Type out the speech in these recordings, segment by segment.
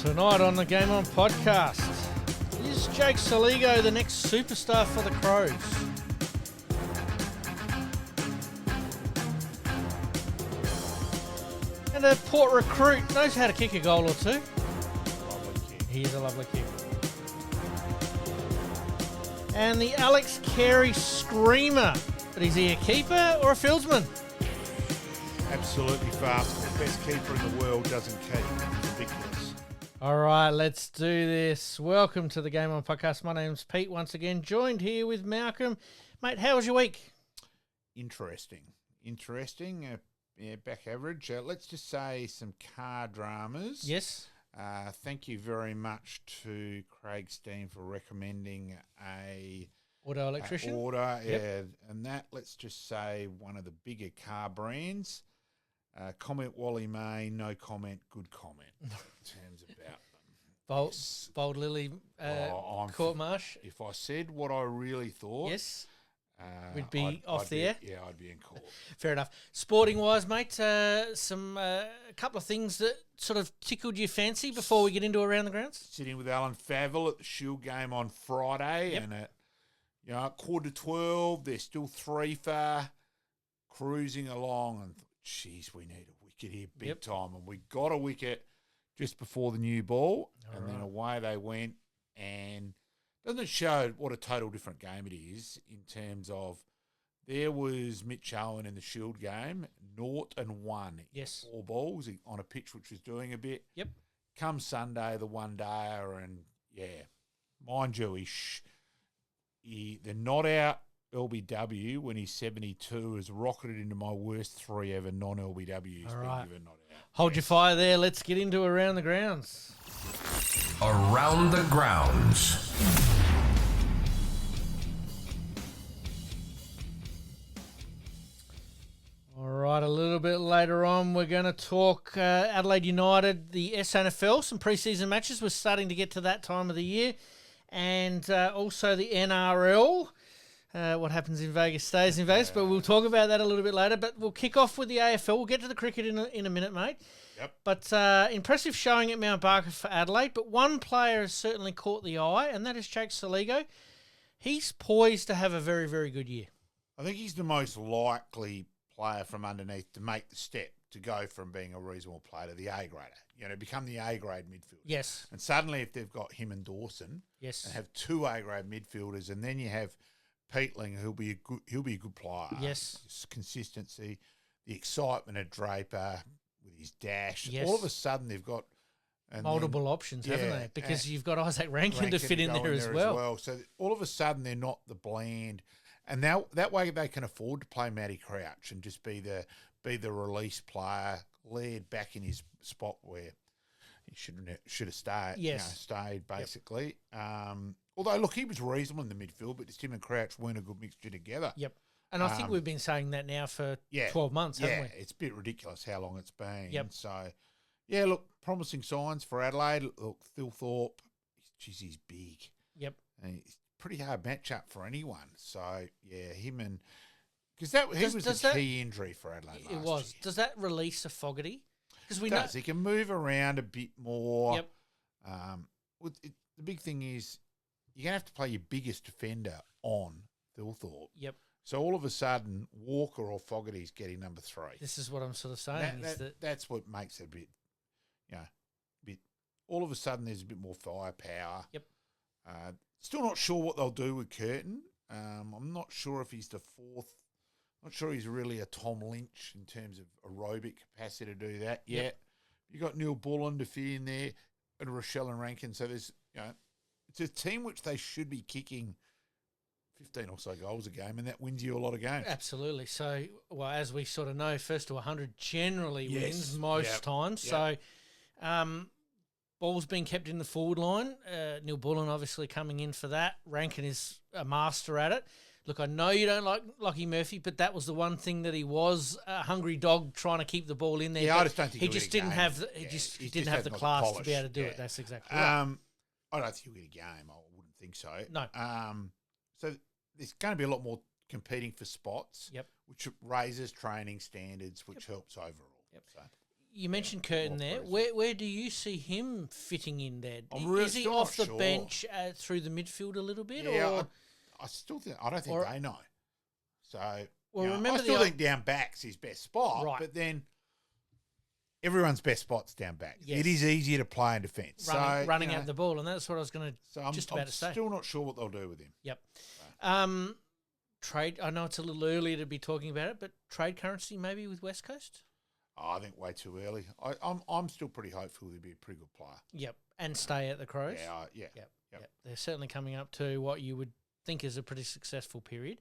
Tonight on the Game On podcast, is Jake Saligo the next superstar for the Crows? And a Port recruit knows how to kick a goal or two. Lovely kick. He is a lovely kick. And the Alex Carey screamer. But is he a keeper or a fieldsman? Absolutely fast. The best keeper in the world doesn't keep. It's ridiculous. All right, let's do this. Welcome to the Game On podcast. My name's Pete once again, joined here with Malcolm. Mate, how was your week? Interesting. Yeah, back average. Let's just say some car dramas. Yes. Thank you very much to Craig Steen for recommending a Auto electrician. order. Yep. Yeah, and that, let's just say, one of the bigger car brands. Comment Wally May, no comment, good comment in terms about them. Bold Lily Court Marsh. If I said what I really thought, Yes. We'd be off I'd the air. Yeah, I'd be in court. Fair enough. Sporting wise, mate, a couple of things that sort of tickled your fancy before we get into Around the Grounds. Sitting with Alan Favell at the Shield game on Friday, Yep. and at 11:15, they're still 3 for, cruising along, and geez, we need a wicket here big Yep. time, and we got a wicket just before the new ball, All and then right. away they went, and doesn't it show what a total different game it is in terms of there was Mitch Owen in the Shield game, 0-1. Yes. 4 balls on a pitch which was doing a bit. Yep. Come Sunday, the one-dayer, and, yeah, mind you, the not-out LBW when he's 72 has rocketed into my worst 3 ever non-LBWs. All right. Given not out. Hold your fire there. Let's get into Around the Grounds. Around the Grounds. All right, a little bit later on, we're going to talk Adelaide United, the SANFL, some pre-season matches. We're starting to get to that time of the year. And also the NRL. What happens in Vegas stays in Vegas, but we'll talk about that a little bit later. But we'll kick off with the AFL. We'll get to the cricket in a minute, mate. Yep. But impressive showing at Mount Barker for Adelaide. But one player has certainly caught the eye, and that is Jake Saligo. He's poised to have a very, very good year. I think he's the most likely player from underneath to make the step to go from being a reasonable player to the A-grader, become the A-grade midfielder. Yes. And suddenly if they've got him and Dawson Yes. and have 2 A-grade midfielders, and then you have Peatling, he'll be a good player. Yes. His consistency, the excitement of Draper with his dash. Yes. All of a sudden they've got Multiple options, haven't yeah, they? Because and you've got Isaac Rankin to Rankin fit in go there as well. So all of a sudden they're not the bland, and now that way they can afford to play Matty Crouch and just be the release player, laid back in his spot where he should have stayed. Yes. Stayed basically. Although look, he was reasonable in the midfield, but just him and Crouch weren't a good mixture together. Yep. And I think we've been saying that now for 12 months, haven't we? It's a bit ridiculous how long it's been. Yep. So, yeah, look, promising signs for Adelaide. Look, Thilthorpe, geez, he's big. Yep. And it's a pretty hard matchup for anyone. So, yeah, him and... Because he was the key injury for Adelaide last It was. year. Does that release a Fogarty? Because we He can move around a bit more. Yep. The big thing is you're going to have to play your biggest defender on Thilthorpe. Yep. So all of a sudden, Walker or Fogarty's getting number 3. This is what I'm sort of saying. That's what makes it a bit, all of a sudden there's a bit more firepower. Yep. Still not sure what they'll do with Curtin. I'm not sure if he's the 4th. Not sure he's really a Tom Lynch in terms of aerobic capacity to do that yet. Yep. You've got Neil Bullen to fit in there and Rochelle and Rankin. So there's, it's a team which they should be kicking 15 or so goals a game, and that wins you a lot of games. Absolutely. So, well, as we sort of know, first to 100 generally wins Yes. most times. Yep. So, ball's being kept in the forward line. Neil Bullen obviously coming in for that. Rankin is a master at it. Look, I know you don't like Lockie Murphy, but that was the one thing that he was a hungry dog trying to keep the ball in there. Yeah, I but just don't think he he'll just get a didn't game. have the, Yeah, he just he didn't just have the hasn't got the class to polish. be able to do Yeah. it. That's exactly right. I don't think he'll get a game. I wouldn't think so. No. So there's going to be a lot more competing for spots. Yep. Which raises training standards, which helps overall. Yep. So You mentioned Curtin there. Where do you see him fitting in there? Is he still off the not sure. bench through the midfield a little bit? Yeah, or I still think I don't think they know. So remember I still think down back's his best spot, Right. but then everyone's best spot's down back. Yes. It is easier to play in defence. running at the ball, and that's what I was going to I'm to say. still not sure what they'll do with him. Yep. Trade. I know it's a little early to be talking about it, but trade currency maybe with West Coast. Oh, I think way too early. I'm still pretty hopeful he'll be a pretty good player. Yep, and stay at the Crows. Yep. They're certainly coming up to what you would think is a pretty successful period.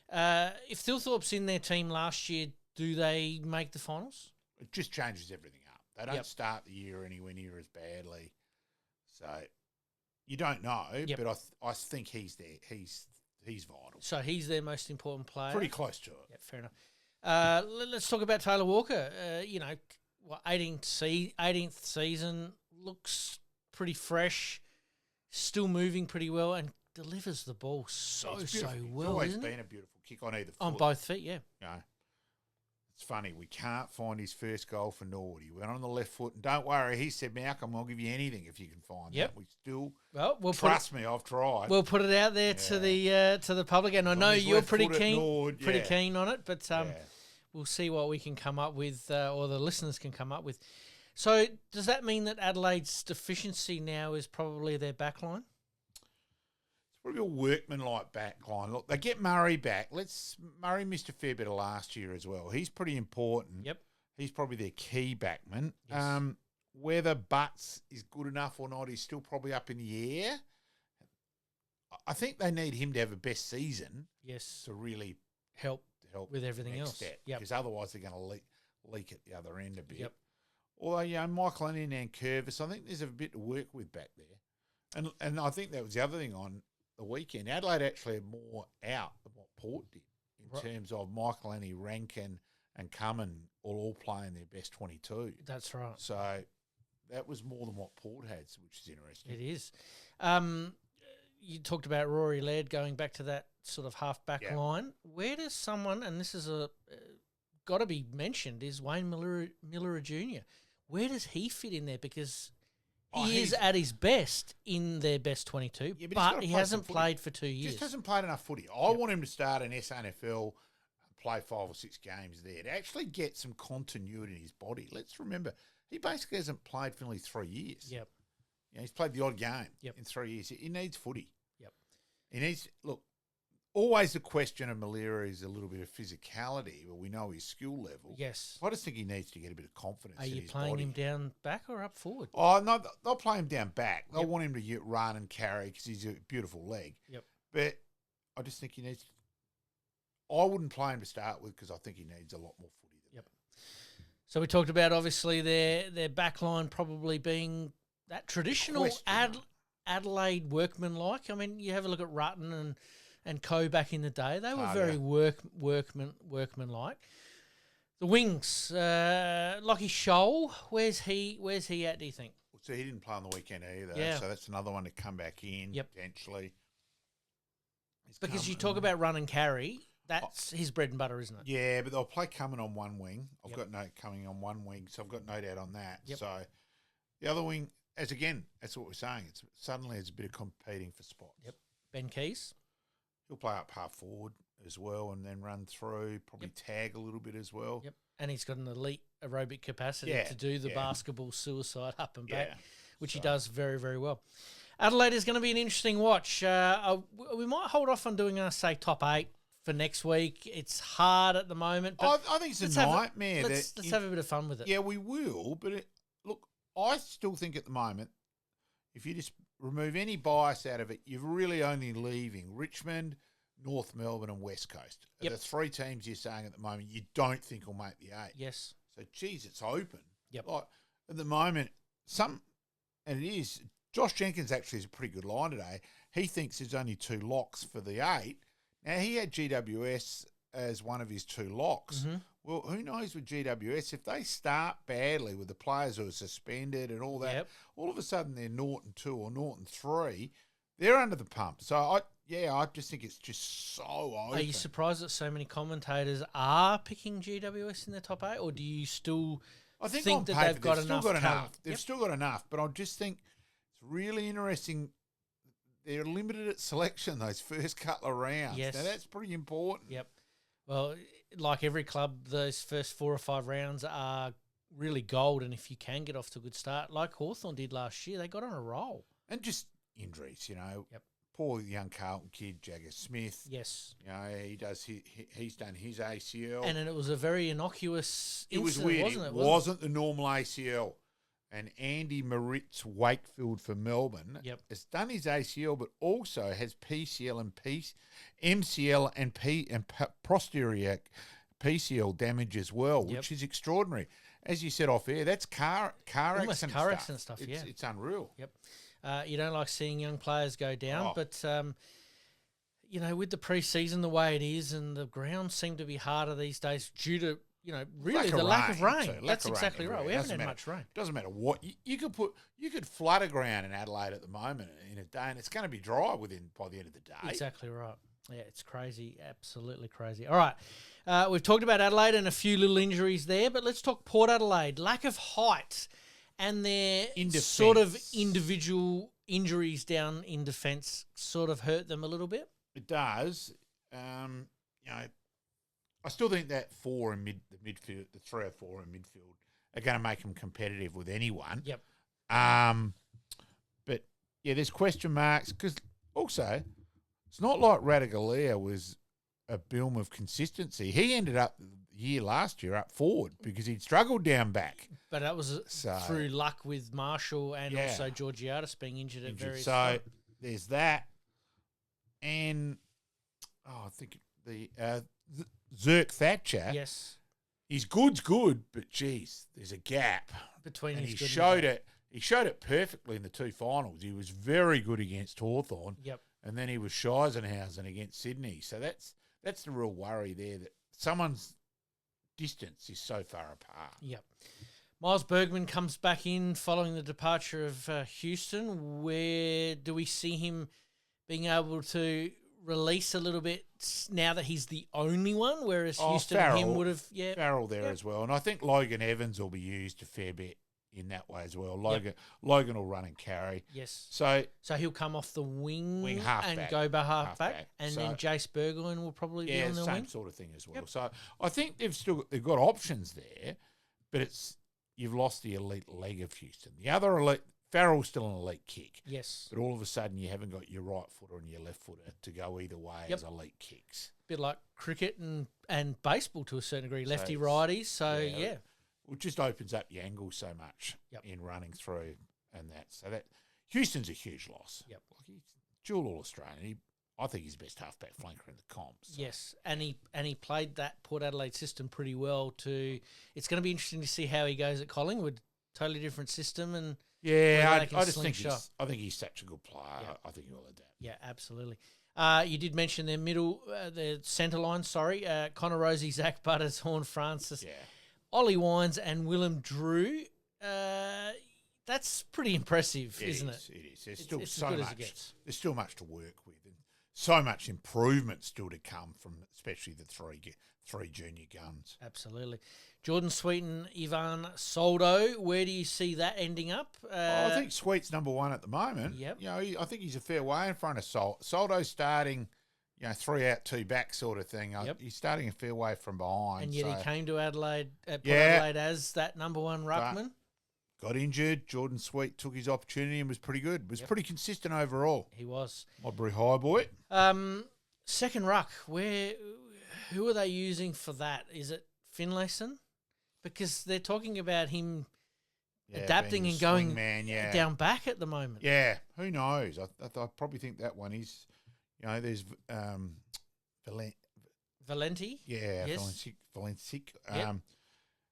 If Thilthorpe's in their team last year, do they make the finals? It just changes everything up. They don't start the year anywhere near as badly, so you don't know. Yep. But I think he's there. He's vital. So he's their most important player. Pretty close to it. Yeah, fair enough. Let's talk about Taylor Walker. 18th season, looks pretty fresh, still moving pretty well, and delivers the ball so well. It's always been a beautiful kick on either foot. On both feet, yeah. It's funny, we can't find his first goal for Norwood. He went on the left foot, and don't worry, he said, Malcolm, I'll give you anything if you can find that. We still, trust me, I've tried. We'll put it out there to the public, and I know you're pretty keen, Norwood, keen on it, but we'll see what we can come up with, or the listeners can come up with. So does that mean that Adelaide's deficiency now is probably their back line? Probably a workman-like back line. Look, they get Murray back. Murray missed a fair bit of last year as well. He's pretty important. Yep. He's probably their key backman. Yes. Whether Butts is good enough or not is still probably up in the air. I think they need him to have a best season. Yes. To really help with everything else. Because otherwise they're going to leak at the other end a bit. Yep. Although, Michael and KRIEVS, I think there's a bit to work with back there. And I think that was the other thing on the weekend. Adelaide actually had more out than what Port did in terms of Michael, Rankin and Cummin all playing their best 22. That's right. So that was more than what Port had, which is interesting. It is. You talked about Rory Laird going back to that sort of half-back line. Where does someone, and this is got to be mentioned, is Wayne Miller Jr. Where does he fit in there? Because he is at his best in their best 22, but he hasn't played for 2 years. Just hasn't played enough footy. I want him to start an SANFL, play 5 or 6 games there to actually get some continuity in his body. Let's remember, he basically hasn't played for nearly 3 years. Yep. He's played the odd game in 3 years. He needs footy. Yep. He needs, look, always the question of Malera is a little bit of physicality, but we know his skill level. Yes. I just think he needs to get a bit of confidence in his body. Are you playing him down back or up forward? Oh, no, they'll play him down back. They'll want him to run and carry because he's a beautiful leg. Yep. But I just think he needs – I wouldn't play him to start with because I think he needs a lot more footy than that. So we talked about, obviously, their back line probably being that traditional Adelaide workman-like. I mean, you have a look at Rutten and Co back in the day. They were very workman-like. The wings, Lockie Scholl, where's he at, do you think? So he didn't play on the weekend either. Yeah. So that's another one to come back in potentially. Because you talk about run and carry, that's his bread and butter, isn't it? Yeah, but they'll play coming on one wing. I've got no coming on one wing, so I've got no doubt on that. Yep. So the other wing, that's what we're saying. It's suddenly there's a bit of competing for spots. Yep. Ben Keys. He'll play up half forward as well and then run through, probably tag a little bit as well. Yep. And he's got an elite aerobic capacity to do the basketball suicide up and back, which he does very, very well. Adelaide is going to be an interesting watch. We might hold off on doing, top 8 for next week. It's hard at the moment. But I think it's a nightmare. Let's have a bit of fun with it. Yeah, we will. But look, I still think at the moment, if you just remove any bias out of it, you're really only leaving Richmond, North Melbourne and West Coast. Yep. The 3 teams you're saying at the moment you don't think will make the 8. Yes. So, geez, it's open. Yep. Like, at the moment, and it is, Josh Jenkins actually is a pretty good line today. He thinks there's only 2 locks for the 8. Now, he had GWS as one of his 2 locks. Mm-hmm. Well, who knows with GWS, if they start badly with the players who are suspended and all that, all of a sudden they're Norton 2 or Norton 3, they're under the pump. So, I just think it's just so open. Are you surprised that so many commentators are picking GWS in the top 8, or do you still I think think on that paper, they've got still enough got talent. enough. They've still got enough, but I just think it's really interesting. They're limited at selection those first couple of rounds. Yes. Now that's pretty important. Yep. Well, like every club, those first 4 or 5 rounds are really gold, and if you can get off to a good start, like Hawthorn did last year, they got on a roll. And just injuries, you know. Yep. Poor young Carlton kid, Jagger Smith. Yes. You know, he's done his ACL. And it was a very innocuous It was incident, weird. wasn't it? Wasn't the normal ACL. And Andy Moritz Wakefield for Melbourne has done his ACL, but also has PCL and MCL and posterior PCL damage as well, which is extraordinary. As you said off air, that's car accident stuff. It's unreal. Yep. You don't like seeing young players go down, but you know, with the pre-season the way it is, and the grounds seem to be harder these days due to really the lack of rain. That's exactly right. We haven't had much rain. Doesn't matter what you could flood a ground in Adelaide at the moment in a day, and it's going to be dry by the end of the day. Exactly right. Yeah, it's crazy, absolutely crazy. All right, we've talked about Adelaide and a few little injuries there, but let's talk Port Adelaide. Lack of height and their sort of individual injuries down in defence sort of hurt them a little bit. It does. I still think that the midfield, the 3 or 4 in midfield, are going to make them competitive with anyone. Yep. But yeah, there's question marks because also it's not like Ratugolea was a boom of consistency. He ended up last year up forward because he'd struggled down back. But that was through luck with Marshall and also Georgiadis being injured at various times. So there's that. And I think the Zirk Thatcher. Yes. His good's good, but geez, there's a gap. Between and his he good showed it. He showed it perfectly in the 2 finals. He was very good against Hawthorn. Yep. And then he was Scheisenhausen against Sydney. So that's the real worry there, that someone's distance is so far apart. Yep. Miles Bergman comes back in following the departure of Houston. Where do we see him being able to release a little bit now that he's the only one, whereas Houston and him would have... Yeah, Farrell there as well. And I think Logan Evans will be used a fair bit in that way as well. Logan will run and carry. Yes. So he'll come off the wing and half-back, go by half-back. And then Jace Burgoyne will probably be on the wing. Yeah, same sort of thing as well. Yep. So I think they've got options there, but you've lost the elite leg of Houston. The other elite... Farrell's still an elite kick. Yes. But all of a sudden you haven't got your right footer and your left footer to go either way as elite kicks. Bit like cricket and baseball to a certain degree, lefty-righties. So, yeah. It just opens up your angle so much in running through and that. So that Houston's a huge loss. Yep. Like he's dual All-Australian. I think he's best halfback flanker in the comps. So. Yes, and he played that Port Adelaide system pretty well too. It's going to be interesting to see how he goes at Collingwood. Totally different system and... Yeah, I just think he's such a good player. Yep. I think he'll adapt. Yeah, absolutely. You did mention their their centre line, Connor Rosie, Zach Butters, Horn Francis, Ollie Wines and Willem Drew. That's pretty impressive, isn't it? It is. There's still so much. There's still much to work with and so much improvement still to come from especially the three junior guns. Absolutely. Jordan Sweet and Ivan Soldo, where do you see that ending up? I think Sweet's number 1 at the moment. Yep. I think he's a fair way in front of Soldo's starting, 3 out, 2 back sort of thing. He's starting a fair way from behind. And yet he came to Adelaide, Port Adelaide as that number 1 ruckman. Got injured. Jordan Sweet took his opportunity and was pretty good. Was pretty consistent overall. He was. Modbury High boy. Second ruck, who are they using for that? Is it Finlayson? Because they're talking about him adapting and going down back at the moment. Yeah, who knows? I probably think that one is, there's Valenti. Yeah, yes. Valencic.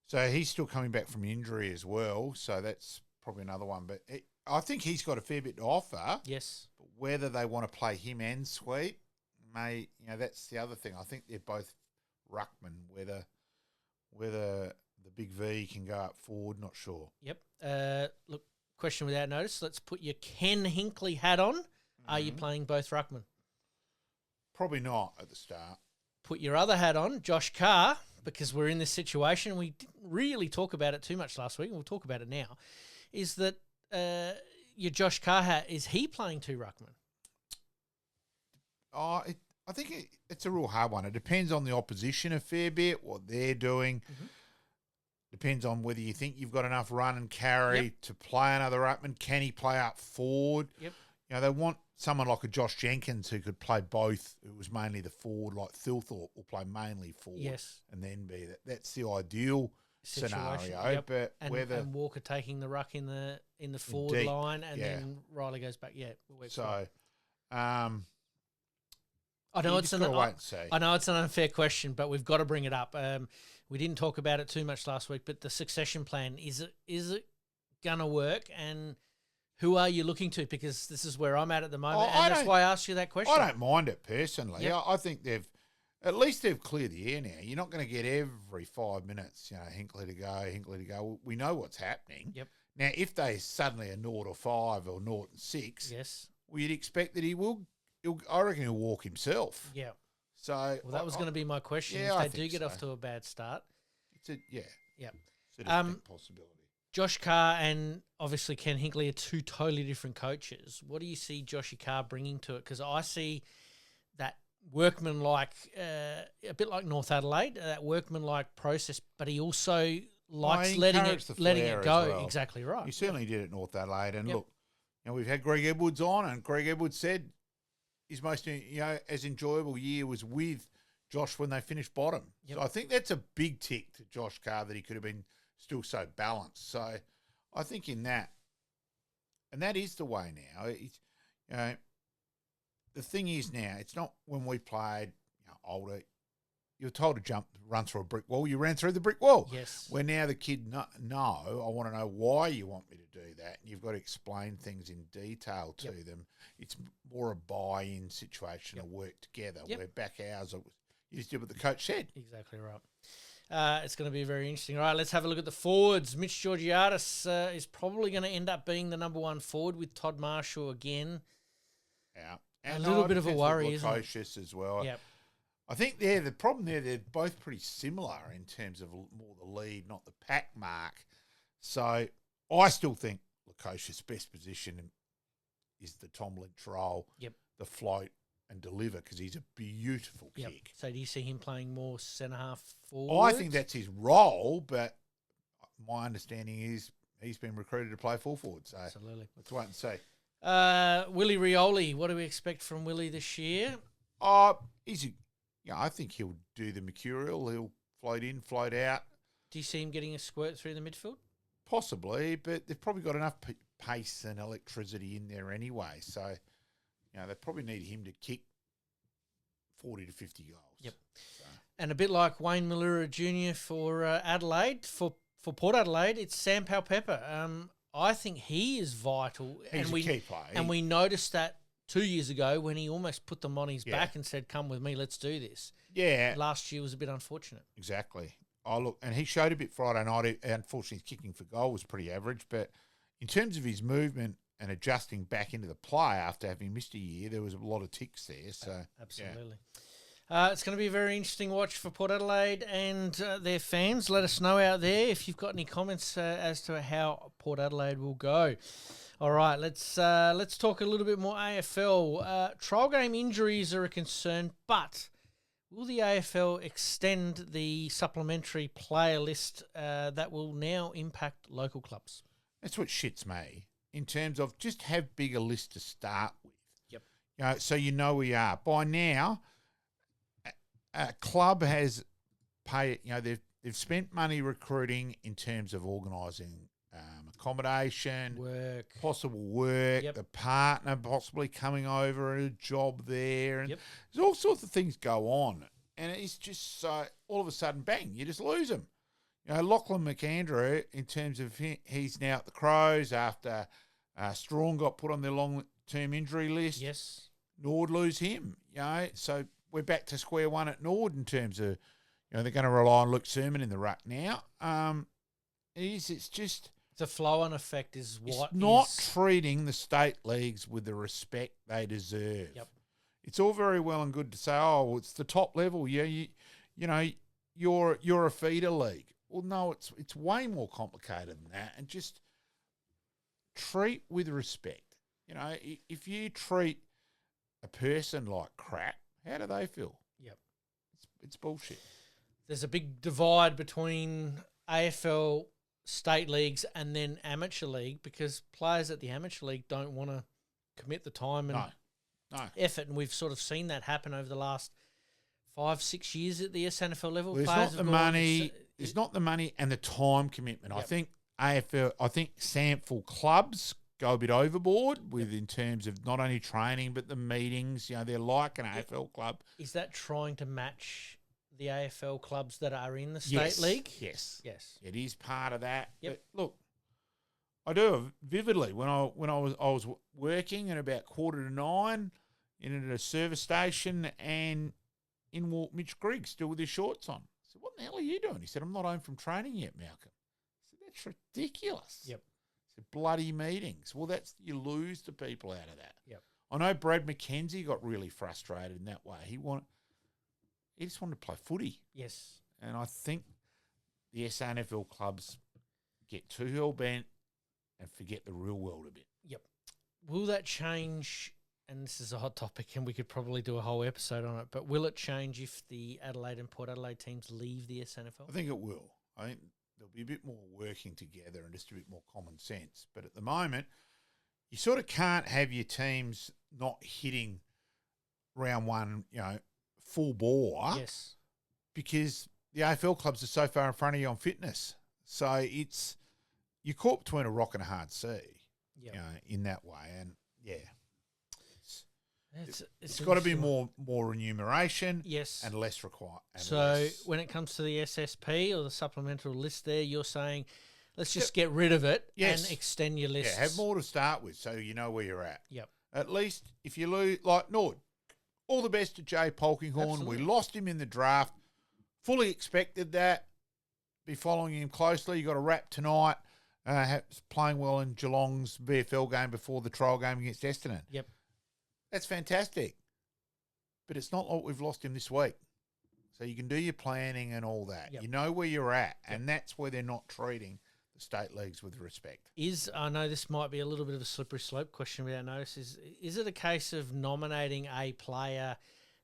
So he's still coming back from injury as well. So that's probably another one. But I think he's got a fair bit to offer. Yes. But whether they want to play him and Sweet, that's the other thing. I think they're both ruckman. Whether the big V can go up forward, not sure. Yep. Look, question without notice. Let's put your Ken Hinkley hat on. Are you playing both ruckman? Probably not at the start. Put your other hat on, Josh Carr, because we're in this situation. We didn't really talk about it too much last week, and we'll talk about it now, is that your Josh Carr, is he playing two ruckman? I think it's a real hard one. It depends on the opposition a fair bit, what they're doing. Mm-hmm. Depends on whether you think you've got enough run and carry to play another ruckman. Can he play up forward? Yep. You know, they want someone like a Josh Jenkins who could play both, who was mainly the forward, like Thilthorpe will play mainly forward. Yes. And then be that. That's the ideal scenario. Yep. But and Walker taking the ruck in the forward line, and then Riley goes back. Yeah. So, I know it's an unfair question, but we've got to bring it up. We didn't talk about it too much last week, but the succession plan, is it gonna work? And who are you looking to? Because this is where I'm at the moment, and that's why I asked you that question. I don't mind it personally. Yep. I think they've cleared the air now. You're not going to get every 5 minutes, Hinkley to go. We know what's happening. Yep. Now, if they suddenly are 0 or 5 or 0 and 6, yes, well, you'd expect that he will. I reckon he'll walk himself. Yeah. So that was going to be my question. Yeah, if they do get off to a bad start, it's a possibility. Josh Carr and obviously Ken Hinkley are two totally different coaches. What do you see Joshy Carr bringing to it? Because I see that workman-like, a bit like North Adelaide, that workman-like process, but he also likes letting it go. Well. Exactly right. He certainly did at North Adelaide. And look, we've had Greg Edwards on, and Greg Edwards said his most as enjoyable year was with Josh when they finished bottom. Yep. So I think that's a big tick to Josh Carr that he could have been still so balanced. So I think in that, and that is the way now. The thing is now, it's not when we played older. You're told to run through a brick wall. You ran through the brick wall. Yes. Where now the kid, no, I want to know why you want me to do that. And you've got to explain things in detail to them. It's more a buy-in situation, a work together. Where back hours, you just did what the coach said. Exactly right. It's going to be very interesting. All right, let's have a look at the forwards. Mitch Georgiadis is probably going to end up being the number one forward with Todd Marshall again. Yeah. And a little bit of a worry, isn't it? As well. Yep. I think the problem there, they're both pretty similar in terms of more the lead, not the pack mark. So I still think Lukosius' best position is the Tom Lynch role, the float and deliver, because he's a beautiful kick. So do you see him playing more centre-half forward? I think that's his role, but my understanding is he's been recruited to play full forward. So absolutely. Let's wait and see. Willie Rioli, what do we expect from Willie this year? I think he'll do the mercurial. He'll float in, float out. Do you see him getting a squirt through the midfield? Possibly, but they've probably got enough pace and electricity in there anyway. So, they probably need him to kick 40 to 50 goals. Yep. So. And a bit like Wayne Malura Jr. for Adelaide, for Port Adelaide, it's Sam Powell-Pepper. I think he is vital. He's a key player. And we noticed that 2 years ago when he almost put them on his back and said, come with me, let's do this. Yeah. Last year was a bit unfortunate. Exactly. Oh, look, and he showed a bit Friday night. Unfortunately, his kicking for goal was pretty average. But in terms of his movement and adjusting back into the play after having missed a year, there was a lot of ticks there. So absolutely. It's going to be a very interesting watch for Port Adelaide and their fans. Let us know out there if you've got any comments as to how Port Adelaide will go. All right, let's talk a little bit more AFL. Trial game injuries are a concern, but will the AFL extend the supplementary player list that will now impact local clubs? That's what shits me in terms of just have bigger list to start with. Yep. So we are. By now, a club has paid, they've spent money recruiting in terms of organising accommodation, possible work, the partner possibly coming over and a job there. And there's all sorts of things go on. And it's just so all of a sudden, bang, you just lose him. Lachlan McAndrew, in terms of he's now at the Crows after Strong got put on their long-term injury list. Yes. Norwood lose him. So we're back to square one at Norwood in terms of, they're going to rely on Luke Sermon in the ruck now. It's just... The flow-on effect is what it's not treating the state leagues with the respect they deserve. Yep. It's all very well and good to say, it's the top level. Yeah, you're a feeder league. well, no, it's way more complicated than that, and just treat with respect. You know, if you treat a person like crap, how do they feel? Yep. It's bullshit. There's a big divide between AFL state leagues and then amateur league because players at the amateur league don't want to commit the time and effort, and we've sort of seen that happen over the last 5-6 years at the SANFL level. Well, there's not the money. There's not the money and the time commitment. Yep. I think SANFL clubs go a bit overboard with in terms of not only training but the meetings. You know, they're like an AFL club. Is that trying to match the AFL clubs that are in the state league? Yes. Yes. It is part of that. Yep. But look, I do vividly when I was working at about 8:45 in at a service station, and in walked Mitch Griggs still with his shorts on. I said, "What the hell are you doing?" He said, "I'm not home from training yet, Malcolm." I said, "That's ridiculous." Yep. I said, "Bloody meetings." Well, you lose the people out of that. Yep. I know Brad McKenzie got really frustrated in that way. He just wanted to play footy. Yes. And I think the SANFL clubs get too hell-bent and forget the real world a bit. Yep. Will that change? And this is a hot topic, and we could probably do a whole episode on it, but will it change if the Adelaide and Port Adelaide teams leave the SANFL? I think it will. I think there'll be a bit more working together and just a bit more common sense. But at the moment, you sort of can't have your teams not hitting round one, full bore. Yes. Because the AFL clubs are so far in front of you on fitness. So you're caught between a rock and a hard sea, in that way. And, yeah. It's got to be more remuneration, yes, and less required. So when it comes to the SSP or the supplemental list there, you're saying let's just get rid of it and extend your list. Yeah, have more to start with so you know where you're at. Yep. At least if you lose, like Norwood, all the best to Jay Polkinghorn. Absolutely. We lost him in the draft. Fully expected that. Be following him closely. You got a wrap tonight. Playing well in Geelong's VFL game before the trial game against Essendon. Yep. That's fantastic. But it's not like we've lost him this week. So you can do your planning and all that. Yep. You know where you're at, and that's where they're not treating the state leagues with respect. I know this might be a little bit of a slippery slope question without notice. Is it a case of nominating a player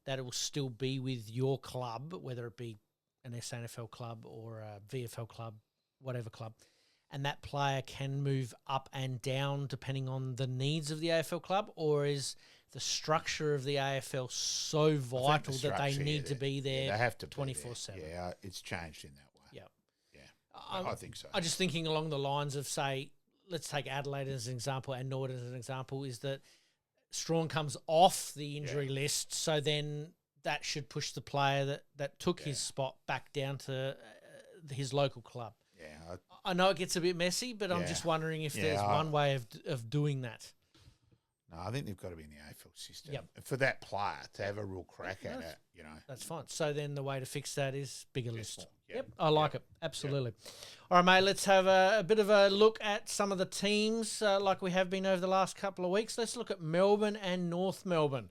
that it will still be with your club, whether it be an SANFL club or a VFL club, whatever club, and that player can move up and down depending on the needs of the AFL club, or is the structure of the AFL so vital that they need to be there? They have to 24/7. Yeah, it's changed in that way. Yeah. I think so. I'm just thinking along the lines of, say, let's take Adelaide as an example and Norwood as an example, is that Strawn comes off the injury list, so then that should push the player that took his spot back down to his local club. Yeah. I know it gets a bit messy, but I'm just wondering if there's one way of doing that. No, I think they've got to be in the AFL system. Yep. For that player to have a real crack at it, That's fine. So then the way to fix that is bigger list. Yep. I like it. Absolutely. All right, mate, let's have a bit of a look at some of the teams like we have been over the last couple of weeks. Let's look at Melbourne and North Melbourne.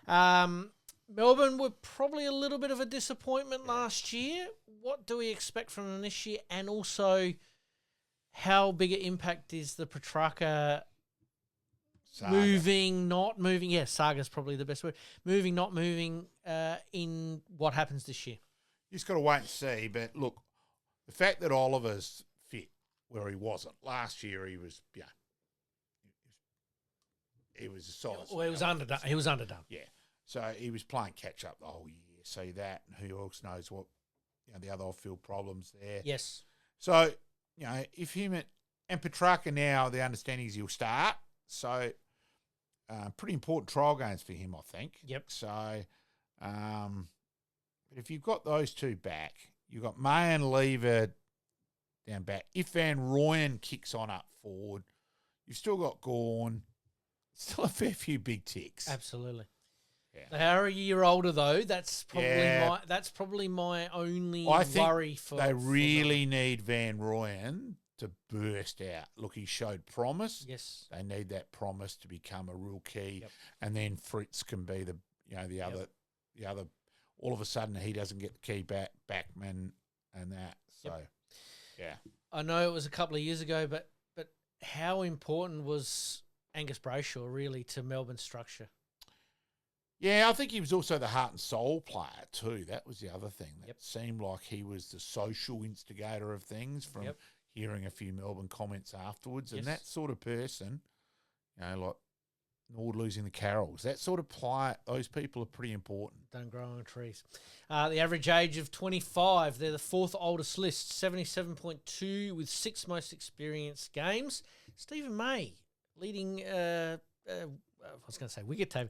Melbourne were probably a little bit of a disappointment last year. What do we expect from them this year? And also, how big an impact is the Petrarca moving, not moving? Yeah, Saga's probably the best word. Moving, not moving in what happens this year. You just got to wait and see. But look, the fact that Oliver's fit where he wasn't last year, he was he was a solid. Well, he was underdone. He was underdone. Yeah, so he was playing catch up the whole year. See that, and who else knows what the other off-field problems there. Yes. So if him and Petrarca now, the understanding is he'll start. So pretty important trial games for him, I think. Yep. So, but if you've got those two back, you've got May and Lever down back. If Van Rooyen kicks on up forward, you've still got Gawn. Still a fair few big ticks. Absolutely. Yeah. They are a year older though. That's probably my only worry for. They really need Van Rooyen to burst out. Look, he showed promise. Yes. They need that promise to become a real key, Yep. and then Fritz can be the other. All of a sudden, he doesn't get the key back, Backman, and that. So. Yep. Yeah. I know it was a couple of years ago, but how important was Angus Brayshaw really to Melbourne's structure? Yeah, I think he was also the heart and soul player too. That was the other thing. That seemed like he was the social instigator of things from hearing a few Melbourne comments afterwards. And that sort of person, like Norwood losing the Carrolls, that sort of player, those people are pretty important. Don't grow on trees. The average age of 25, they're the fourth oldest list, 77.2 with 6 most experienced games. Stephen May leading... I was going to say wicket tape,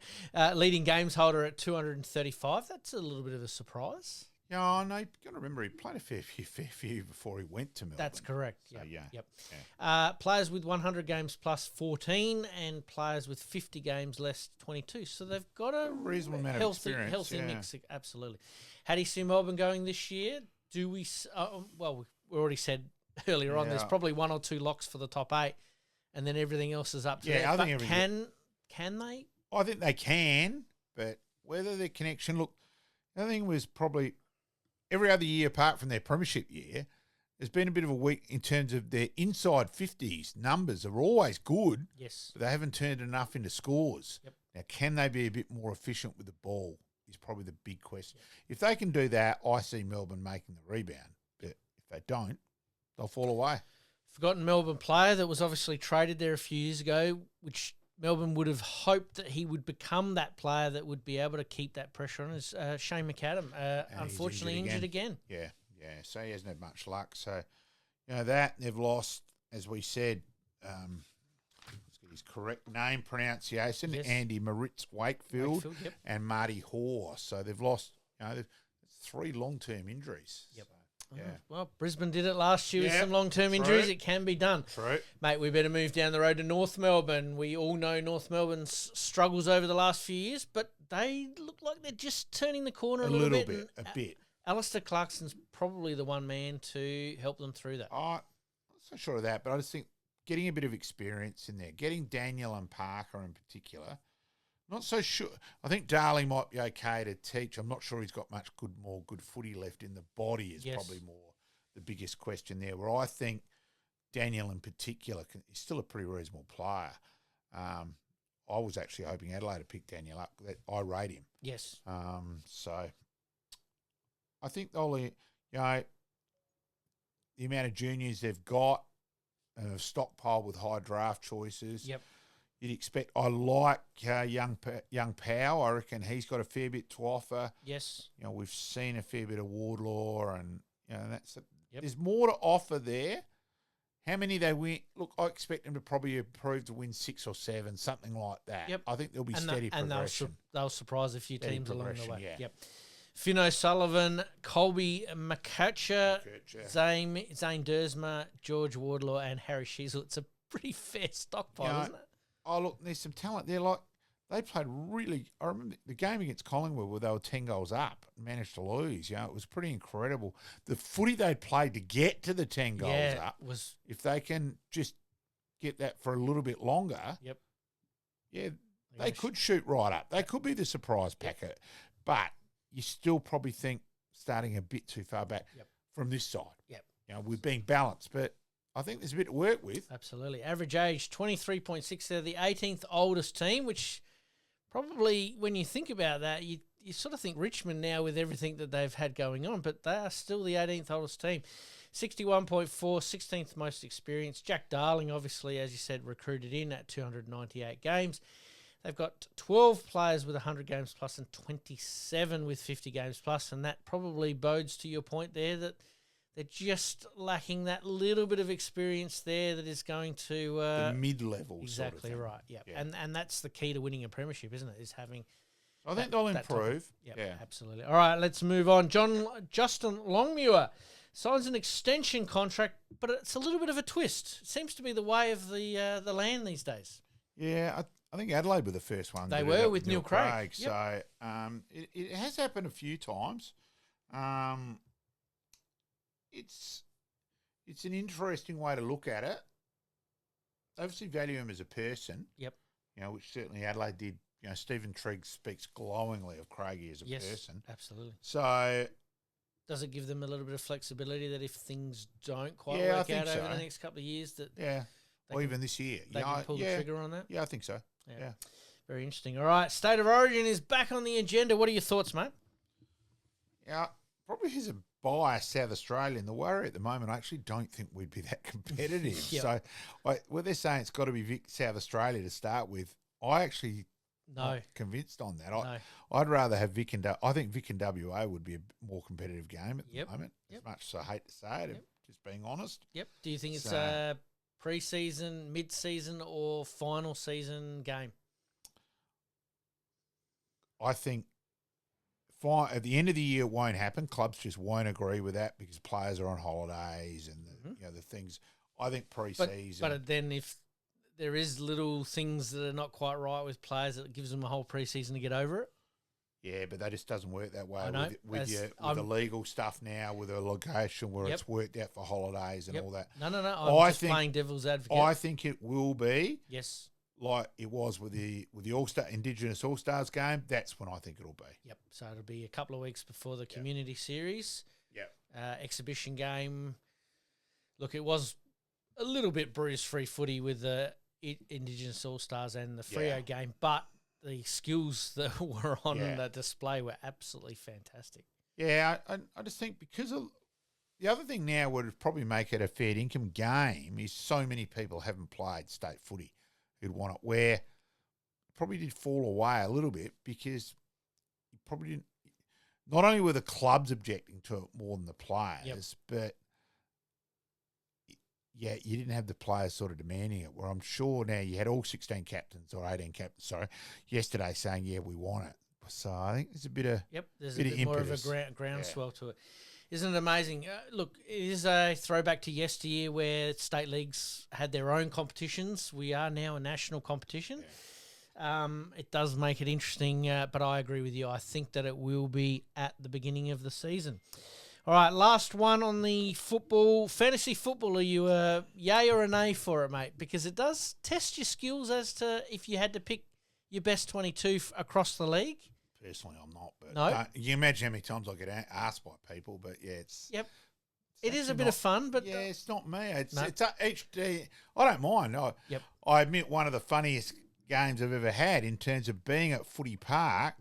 leading games holder at 235. That's a little bit of a surprise. Yeah, I know. You've got to remember he played a fair few before he went to Melbourne. That's correct. So, Yep. Players with 100 games plus 14 and players with 50 games less 22. So they've got a reasonable amount of experience. Healthy mix, absolutely. How do you see Melbourne going this year? Do we? Well, we already said earlier on. There's probably 1 or 2 locks for the top 8, and then everything else is up to them. I think Can they? I think they can, but whether their connection... Look, the other thing was probably every other year apart from their premiership year, there's been a bit of a week in terms of their inside 50s numbers are always good. Yes. But they haven't turned enough into scores. Yep. Now, can they be a bit more efficient with the ball is probably the big question. If they can do that, I see Melbourne making the rebound. But if they don't, they'll fall away. Forgotten Melbourne player that was obviously traded there a few years ago, which Melbourne would have hoped that he would become that player that would be able to keep that pressure on, is Shane McAdam. Unfortunately injured again. Yeah. So he hasn't had much luck. So, that they've lost, as we said, let's get his correct name pronunciation, Andy Moritz Wakefield and Marty Hoare. So they've lost, 3 long-term injuries. Yep. So, yeah. Well, Brisbane did it last year with some long-term injuries. It can be done. True. Mate, we better move down the road to North Melbourne. We all know North Melbourne's struggles over the last few years, but they look like they're just turning the corner a little bit. A bit. Alistair Clarkson's probably the one man to help them through that. I'm not so sure of that, but I just think getting a bit of experience in there, getting Daniel and Parker in particular, not so sure. I think Darling might be okay to teach. I'm not sure he's got much more good footy left in the body is probably more the biggest question there, where I think Daniel in particular is still a pretty reasonable player. I was actually hoping Adelaide to pick Daniel up. I rate him. Yes. So I think they'll, the amount of juniors they've got, stockpiled with high draft choices. Yep. You'd expect. I like young Powell. I reckon he's got a fair bit to offer. Yes. We've seen a fair bit of Wardlaw, and there's more to offer there. How many they win? Look, I expect them to probably improve to win 6 or 7, something like that. Yep. I think there'll be steady progression. And they'll surprise a few teams along the way. Yeah. Yep. Finn O'Sullivan, Colby McCutcher, Zane Dersma, George Wardlaw, and Harry Sheasel. It's a pretty fair stockpile, isn't it? Oh, look, there's some talent there. Like, they played really... I remember the game against Collingwood where they were 10 goals up and managed to lose. It was pretty incredible. The footy they played to get to the 10 goals up, was... if they can just get that for a little bit longer, they could shoot right up. They could be the surprise packet. But you still probably think starting a bit too far back from this side. Yep. We're being balanced, but... I think there's a bit to work with. Absolutely. Average age, 23.6. They're the 18th oldest team, which probably, when you think about that, you sort of think Richmond now with everything that they've had going on, but they are still the 18th oldest team. 61.4, 16th most experienced. Jack Darling, obviously, as you said, recruited in at 298 games. They've got 12 players with 100 games plus and 27 with 50 games plus, and that probably bodes to your point there that they're just lacking that little bit of experience there that is going to... the mid-level exactly sort of right, yeah. And that's the key to winning a premiership, isn't it, is having... I think they'll improve. Yeah, absolutely. All right, let's move on. Justin Longmuir signs an extension contract, but it's a little bit of a twist. It seems to be the way of the land these days. Yeah, I think Adelaide were the first one. They were with Neil Craig. So it has happened a few times. It's an interesting way to look at it. Obviously, value him as a person. Yep. Which certainly Adelaide did. Stephen Trigg speaks glowingly of Craigie as a person. Absolutely. So Does it give them a little bit of flexibility that if things don't quite Yeah, I work think out over so. the next couple of years that Yeah. Or can- even this year. they can pull the trigger on that? Yeah, I think so. Yeah. Very interesting. All right, State of Origin is back on the agenda. What are your thoughts, mate? Yeah, probably has a bias South Australia in the worry at the moment. I actually don't think we'd be that competitive. Yep. So, where they're saying it's got to be South Australia to start with, I actually not convinced on that. No. I'd rather have Vic and I think Vic and WA would be a more competitive game at the moment. As much as I hate to say it, just being honest. Yep. Do you think it's a pre-season, mid-season, or final season game? I think at the end of the year it won't happen. Clubs just won't agree with that because players are on holidays and the things. I think pre-season. But then if there is little things that are not quite right with players, it gives them a whole pre-season to get over it. Yeah, but that just doesn't work that way with the legal stuff now, with a location where it's worked out for holidays and all that. No. I'm just playing devil's advocate. I think it will be. Yes. Like it was with the Indigenous All-Stars game. That's when I think it'll be. Yep. So it'll be a couple of weeks before the community series. Yep. Exhibition game. Look, it was a little bit Brutus-free footy with the Indigenous All-Stars and the Freo game, but the skills that were on the display were absolutely fantastic. Yeah, I just think because of the other thing now would probably make it a fair income game is so many people haven't played state footy who'd want it, where it probably did fall away a little bit because you probably didn't, not only were the clubs objecting to it more than the players, but you didn't have the players sort of demanding it, where I'm sure now you had all 16 captains or 18 captains, yesterday saying, we want it. So I think there's a bit of there's a bit more of a groundswell to it. Isn't it amazing? Look, it is a throwback to yesteryear where state leagues had their own competitions. We are now a national competition. Yeah. It does make it interesting, but I agree with you. I think that it will be at the beginning of the season. All right, last one on the fantasy football. Are you a yay or a nay for it, mate? Because it does test your skills as to if you had to pick your best 22 across the league. Personally, I'm not. But no. You imagine how many times I get asked by people, but it's... Yep. It is a bit of fun, but... Yeah, it's not me. It's HD. I don't mind. I admit one of the funniest games I've ever had in terms of being at Footy Park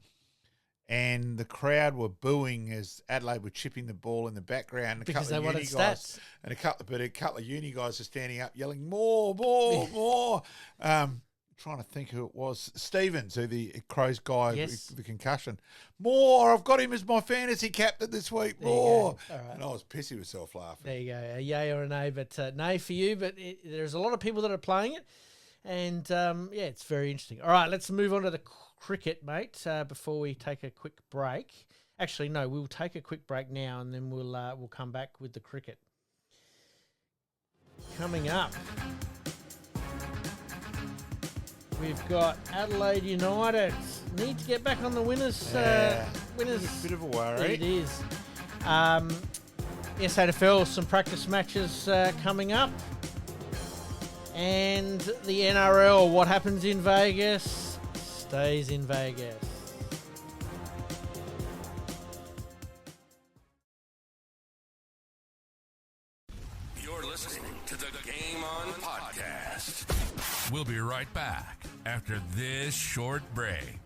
and the crowd were booing as Adelaide were chipping the ball in the background. Because they wanted stats. And a couple of uni guys are standing up yelling, more. Trying to think who it was. Stevens, who the Crows guy with the concussion. More. I've got him as my fantasy captain this week. More. Right. And I was pissing myself laughing. There you go. A yay or a nay, but nay for you. But there's a lot of people that are playing it. And, it's very interesting. All right, let's move on to the cricket, mate, before we take a quick break. Actually, no, we'll take a quick break now, and then we'll come back with the cricket. Coming up, we've got Adelaide United. Need to get back on the winners. Winners. It's a bit of a worry. It is. SANFL, some practice matches coming up. And the NRL, what happens in Vegas stays in Vegas. You're listening to the Game On Podcast. We'll be right back after this short break.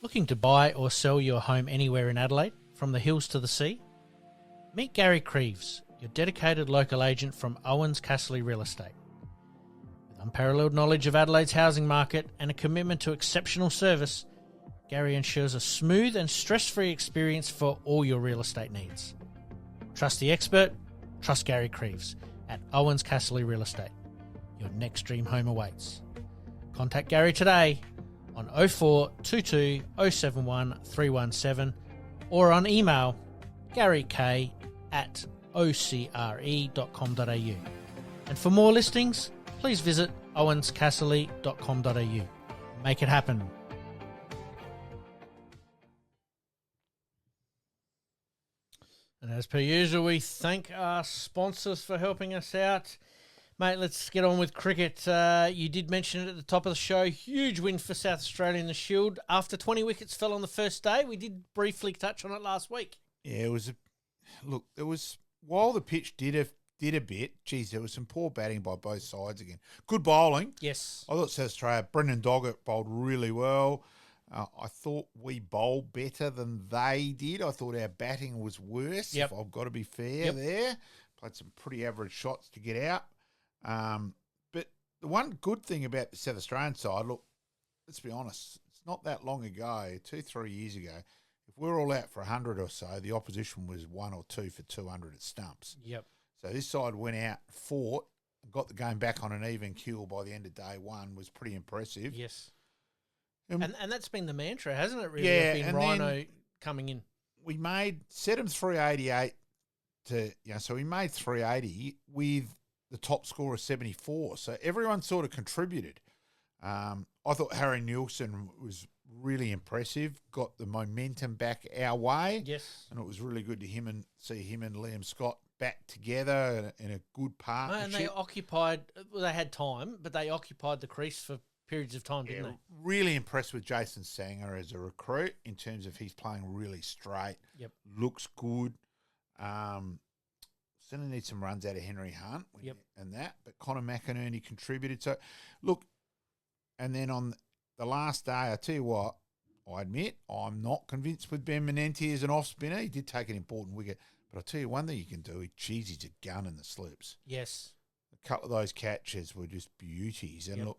Looking to buy or sell your home anywhere in Adelaide, from the hills to the sea? Meet Gary KRIEVS, your dedicated local agent from OUWENS CASSERLY Real Estate. With unparalleled knowledge of Adelaide's housing market and a commitment to exceptional service, Gary ensures a smooth and stress-free experience for all your real estate needs. Trust the expert, trust Gary KRIEVS at OUWENS CASSERLY Real Estate. Your next dream home awaits. Contact Gary today on 0422 071 317 or on email garyk@ocre.com.au. And for more listings, please visit owenscasserly.com.au. Make it happen. And as per usual, we thank our sponsors for helping us out. Mate, let's get on with cricket. You did mention it at the top of the show. Huge win for South Australia in the Shield. After 20 wickets fell on the first day, we did briefly touch on it last week. Yeah, it was while the pitch did a bit, geez, there was some poor batting by both sides again. Good bowling. Yes. I thought South Australia, Brendan Doggett bowled really well. I thought we bowled better than they did. I thought our batting was worse, if I've got to be fair there. Played some pretty average shots to get out. But the one good thing about the South Australian side, look, let's be honest, it's not that long ago, 2-3 years ago, if we were all out for 100 or so, the opposition was 1 or 2 for 200 at stumps. Yep. So this side went out, fought, got the game back on an even keel by the end of day one, was pretty impressive. Yes. And that's been the mantra, hasn't it, really? Yeah. Been Rhino coming in. We set them 388 so we made 380 with the top score of 74. So everyone sort of contributed. I thought Harry Nielsen was really impressive, got the momentum back our way. Yes. And it was really good to see him and Liam Scott back together in a good partnership. And they occupied, they had time, but they occupied the crease for periods of time, didn't they? Really impressed with Jason Sanger as a recruit in terms of he's playing really straight. Yep. Looks good. Still need some runs out of Henry Hunt and that, but Connor McInerney contributed. So, look, and then on the last day, I tell you what, I admit I'm not convinced with Ben Menenti as an off spinner. He did take an important wicket, but I'll tell you one thing you can do. He's a gun in the slips. Yes. A couple of those catches were just beauties. And look,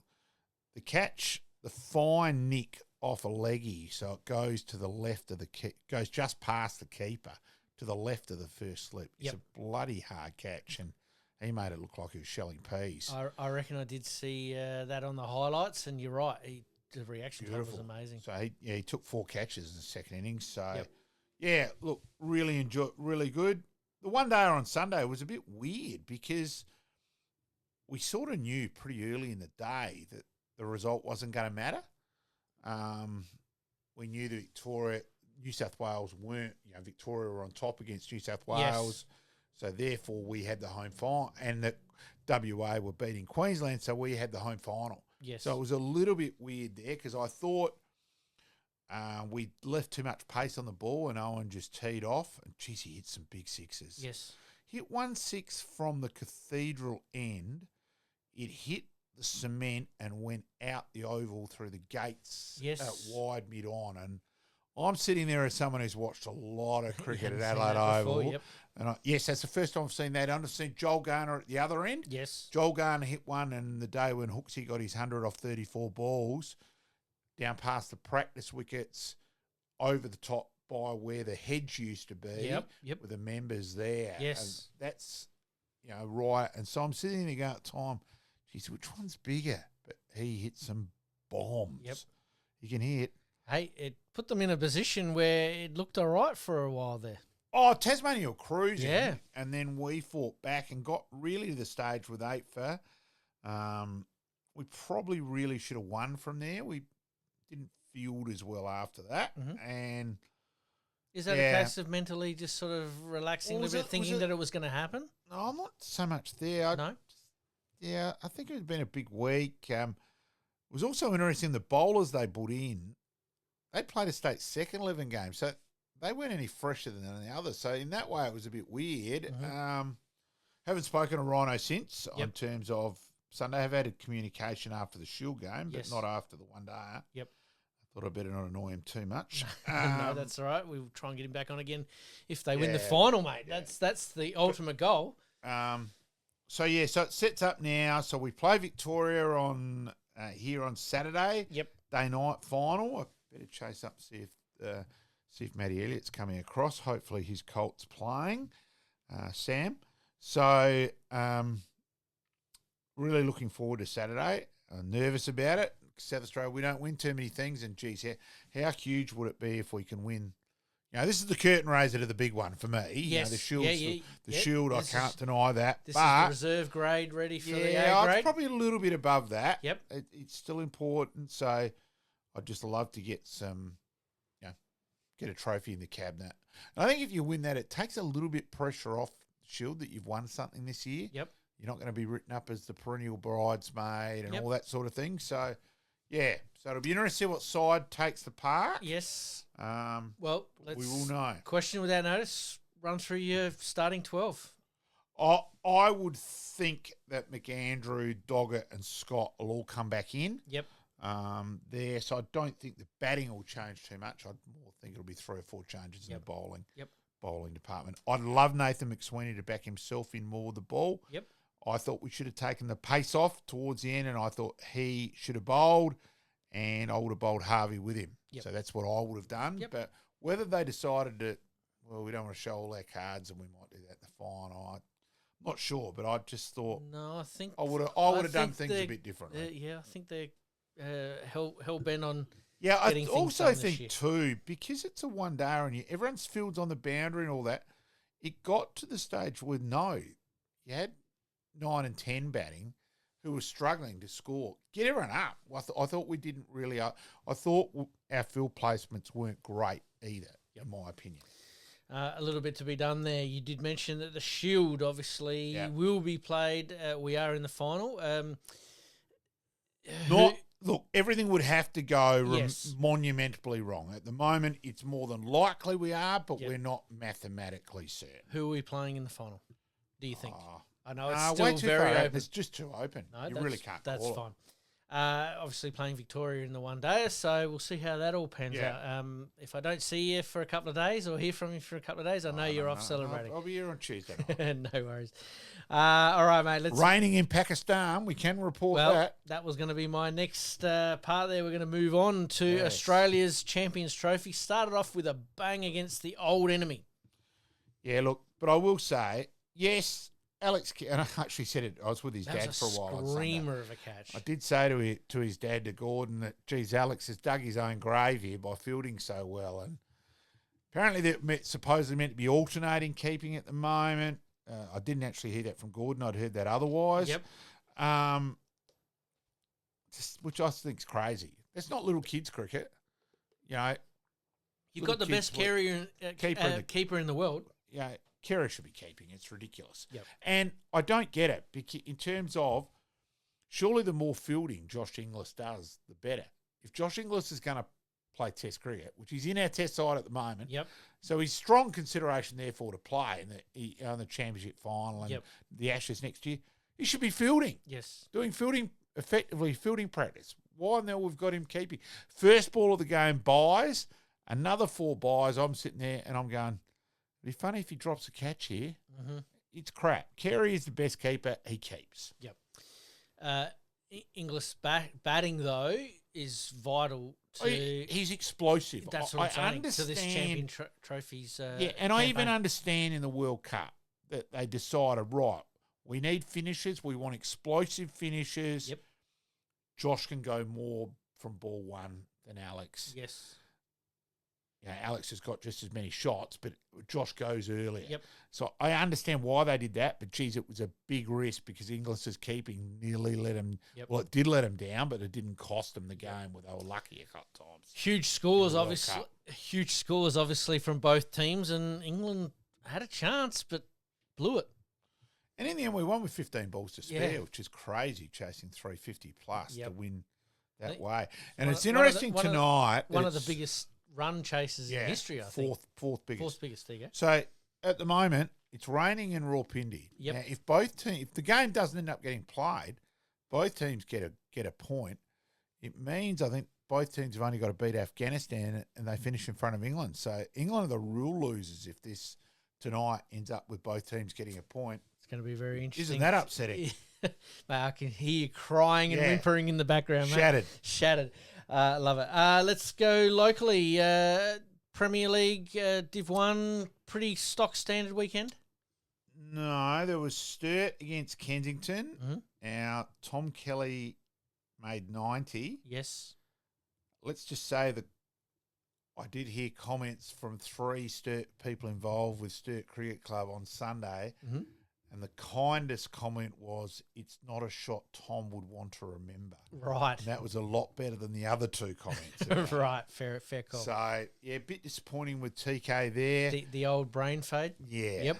the catch, the fine nick off a leggy, so it goes to the left of goes just past the keeper to the left of the first slip. It's a bloody hard catch, and he made it look like he was shelling peas. I reckon I did see that on the highlights, and you're right. The reaction time was amazing. So he took 4 catches in the second innings. So look, really good. The one day on Sunday was a bit weird because we sort of knew pretty early in the day that the result wasn't going to matter. We knew that New South Wales weren't, Victoria were on top against New South Wales. So therefore we had the home final, and that WA were beating Queensland, so we had the home final. Yes. So it was a little bit weird there because I thought we left too much pace on the ball and Owen just teed off, and geez, he hit some big sixes. Yes. Hit 1-6 from the Cathedral end. It hit the cement and went out the oval through the gates at wide mid-on. And I'm sitting there as someone who's watched a lot of cricket at Adelaide Oval. Before, And that's the first time I've seen that. I've seen Joel Garner at the other end. Yes. Joel Garner hit one, and the day when Hooksy got his 100 off 34 balls, down past the practice wickets, over the top by where the hedge used to be, with the members there. Yes. And that's, right. And so I'm sitting there going at the time, geez, which one's bigger? But he hit some bombs. Yep. You can hear it. Hey, it put them in a position where it looked all right for a while there. Oh, Tasmania were cruising. Yeah. And then we fought back and got really to the stage with 8 for. We probably really should have won from there. We didn't field as well after that. Mm-hmm. And is that a case of mentally just sort of relaxing a little bit, thinking that it was going to happen? No, I'm not so much there. No? Yeah, I think it had been a big week. It was also interesting, the bowlers they put in, they played a state second 11 game, so they weren't any fresher than the others. So in that way, it was a bit weird. Mm-hmm. Haven't spoken to Rhino since in terms of Sunday. I've had communication after the Shield game, but not after the one day. Yep. I thought I'd better not annoy him too much. No, that's all right. We'll try and get him back on again if they win the final, mate. Yeah. That's the ultimate goal. So it sets up now. So we play Victoria on here on Saturday. Yep. Day night final. I better chase up and see if Matty Elliott's coming across. Hopefully his Colt's playing, Sam. So really looking forward to Saturday. I'm nervous about it. South Australia, we don't win too many things, and geez, how huge would it be if we can win? This is the curtain raiser to the big one for me. Yes. The Shield. The Shield, I can't deny that. This is the reserve grade ready for the A grade. It's probably a little bit above that. Yep. It's still important, so I'd just love to get some, get a trophy in the cabinet. And I think if you win that, it takes a little bit pressure off Shield that you've won something this year. Yep. You're not going to be written up as the perennial bridesmaid and Yep. all that sort of thing. So, yeah. So it'll be interesting to see what side takes the park. Yes. Well, Let's we will know. Question without notice. Run through your starting 12. I would think that McAndrew, Doggett and Scott will all come back in. Yep. There. So I don't think the batting will change too much. I more think it'll be 3 or 4 changes in the bowling. Yep. Bowling department. I'd love Nathan McSweeney to back himself in more with the ball. Yep. I thought we should have taken the pace off towards the end, and I thought he should have bowled, and I would have bowled Harvey with him. Yep. So that's what I would have done. Yep. But whether they decided that, well, we don't want to show all our cards and we might do that in the final, I'm not sure. But I just thought No, I think I would have done things a bit differently. Yeah, I think they're hell bent on. Yeah, I getting things also done this think year. too, because it's a one day and everyone's fields on the boundary and all that, it got to the stage where you had 9 and 10 batting who were struggling to score. Get everyone up. I thought we didn't really. I thought our field placements weren't great either, in my opinion. A little bit to be done there. You did mention that the Shield obviously will be played. We are in the final. Look, everything would have to go Yes. monumentally wrong. At the moment, it's more than likely we are, but we're not mathematically certain. Who are we playing in the final? Do you think? Oh, I know it's way still too very far out. open. It's just too open. No, you really can't. That's call it. fine. Obviously playing Victoria in the one day, so we'll see how that all pans out. If I don't see you for a couple of days or hear from you for a couple of days, I know you're off celebrating. I'll be here on Tuesday night. No worries. All right, mate. Let's. Raining in Pakistan, we can report Well, that. was going to be my next part there. We're going to move on to Australia's Champions Trophy. Started off with a bang against the old enemy. Yeah, look, but I will say, yes, Alex, and I actually said it, I was with his That dad was for a while. on Sunday. screamer of a catch. I did say to his dad, to Gordon, that, geez, Alex has dug his own grave here by fielding so well. And apparently they're supposedly meant to be alternating keeping at the moment. I didn't actually hear that from Gordon. I'd heard that otherwise. Yep. Which I think is crazy. It's not little kids cricket. You know, You've little got the kids best keeper in the world. you know, Kerry should be keeping. It's ridiculous. Yep. And I don't get it because in terms of surely the more fielding Josh Inglis does, the better. If Josh Inglis is going to play Test cricket, which he's in our Test side at the moment, Yep. so he's strong consideration therefore to play in the championship final and the Ashes next year. He should be fielding, Yes. doing fielding effectively, fielding practice. Why now we've got him keeping? First ball of the game buys, another 4 buys. I'm sitting there and I'm going, it'd be funny if he drops a catch here. Mm-hmm. It's crap. Kerry is the best keeper. He keeps. Yep. Inglis batting, though, is vital to... He's explosive. That's what I'm saying, understand, to this champion trophies and I even understand in the World Cup that they decided, right, we need finishers. We want explosive finishers. Yep. Josh can go more from ball one than Alex. Yes. You know, Alex has got just as many shots, but Josh goes earlier. Yep. So I understand why they did that, but geez, it was a big risk because Inglis's keeping nearly let him. Yep. Well, it did let him down, but it didn't cost them the game. Where they were lucky a couple of times. Huge scores, World obviously. Cup. Huge scores, obviously, from both teams, and England had a chance, but blew it. And in the end, we won with 15 balls to spare, Yeah. which is crazy, chasing 350 plus Yep. to win that Think- way. And one it's of- one of the- interesting one of the- tonight. One of the it's- biggest run chases in history, I think. Fourth biggest. Fourth biggest, there you go. So at the moment, it's raining in Rawalpindi. Yep. Now, if the game doesn't end up getting played, both teams get a point. It means I think both teams have only got to beat Afghanistan and they finish in front of England. So England are the real losers if this tonight ends up with both teams getting a point. It's going to be very interesting. Isn't that upsetting? Mate, I can hear you crying and whimpering in the background, mate. Shattered. Love it. Let's go locally. Premier League, Div 1, pretty stock standard weekend. No, there was Sturt against Kensington. Mm-hmm. Now, Tom Kelly made 90. Yes. Let's just say that I did hear comments from 3 Sturt people involved with Sturt Cricket Club on Sunday. Mm-hmm. And the kindest comment was, it's not a shot Tom would want to remember. Right. And that was a lot better than the other 2 comments. Right. Fair call. So, yeah, a bit disappointing with TK there. The old brain fade. Yeah. Yep.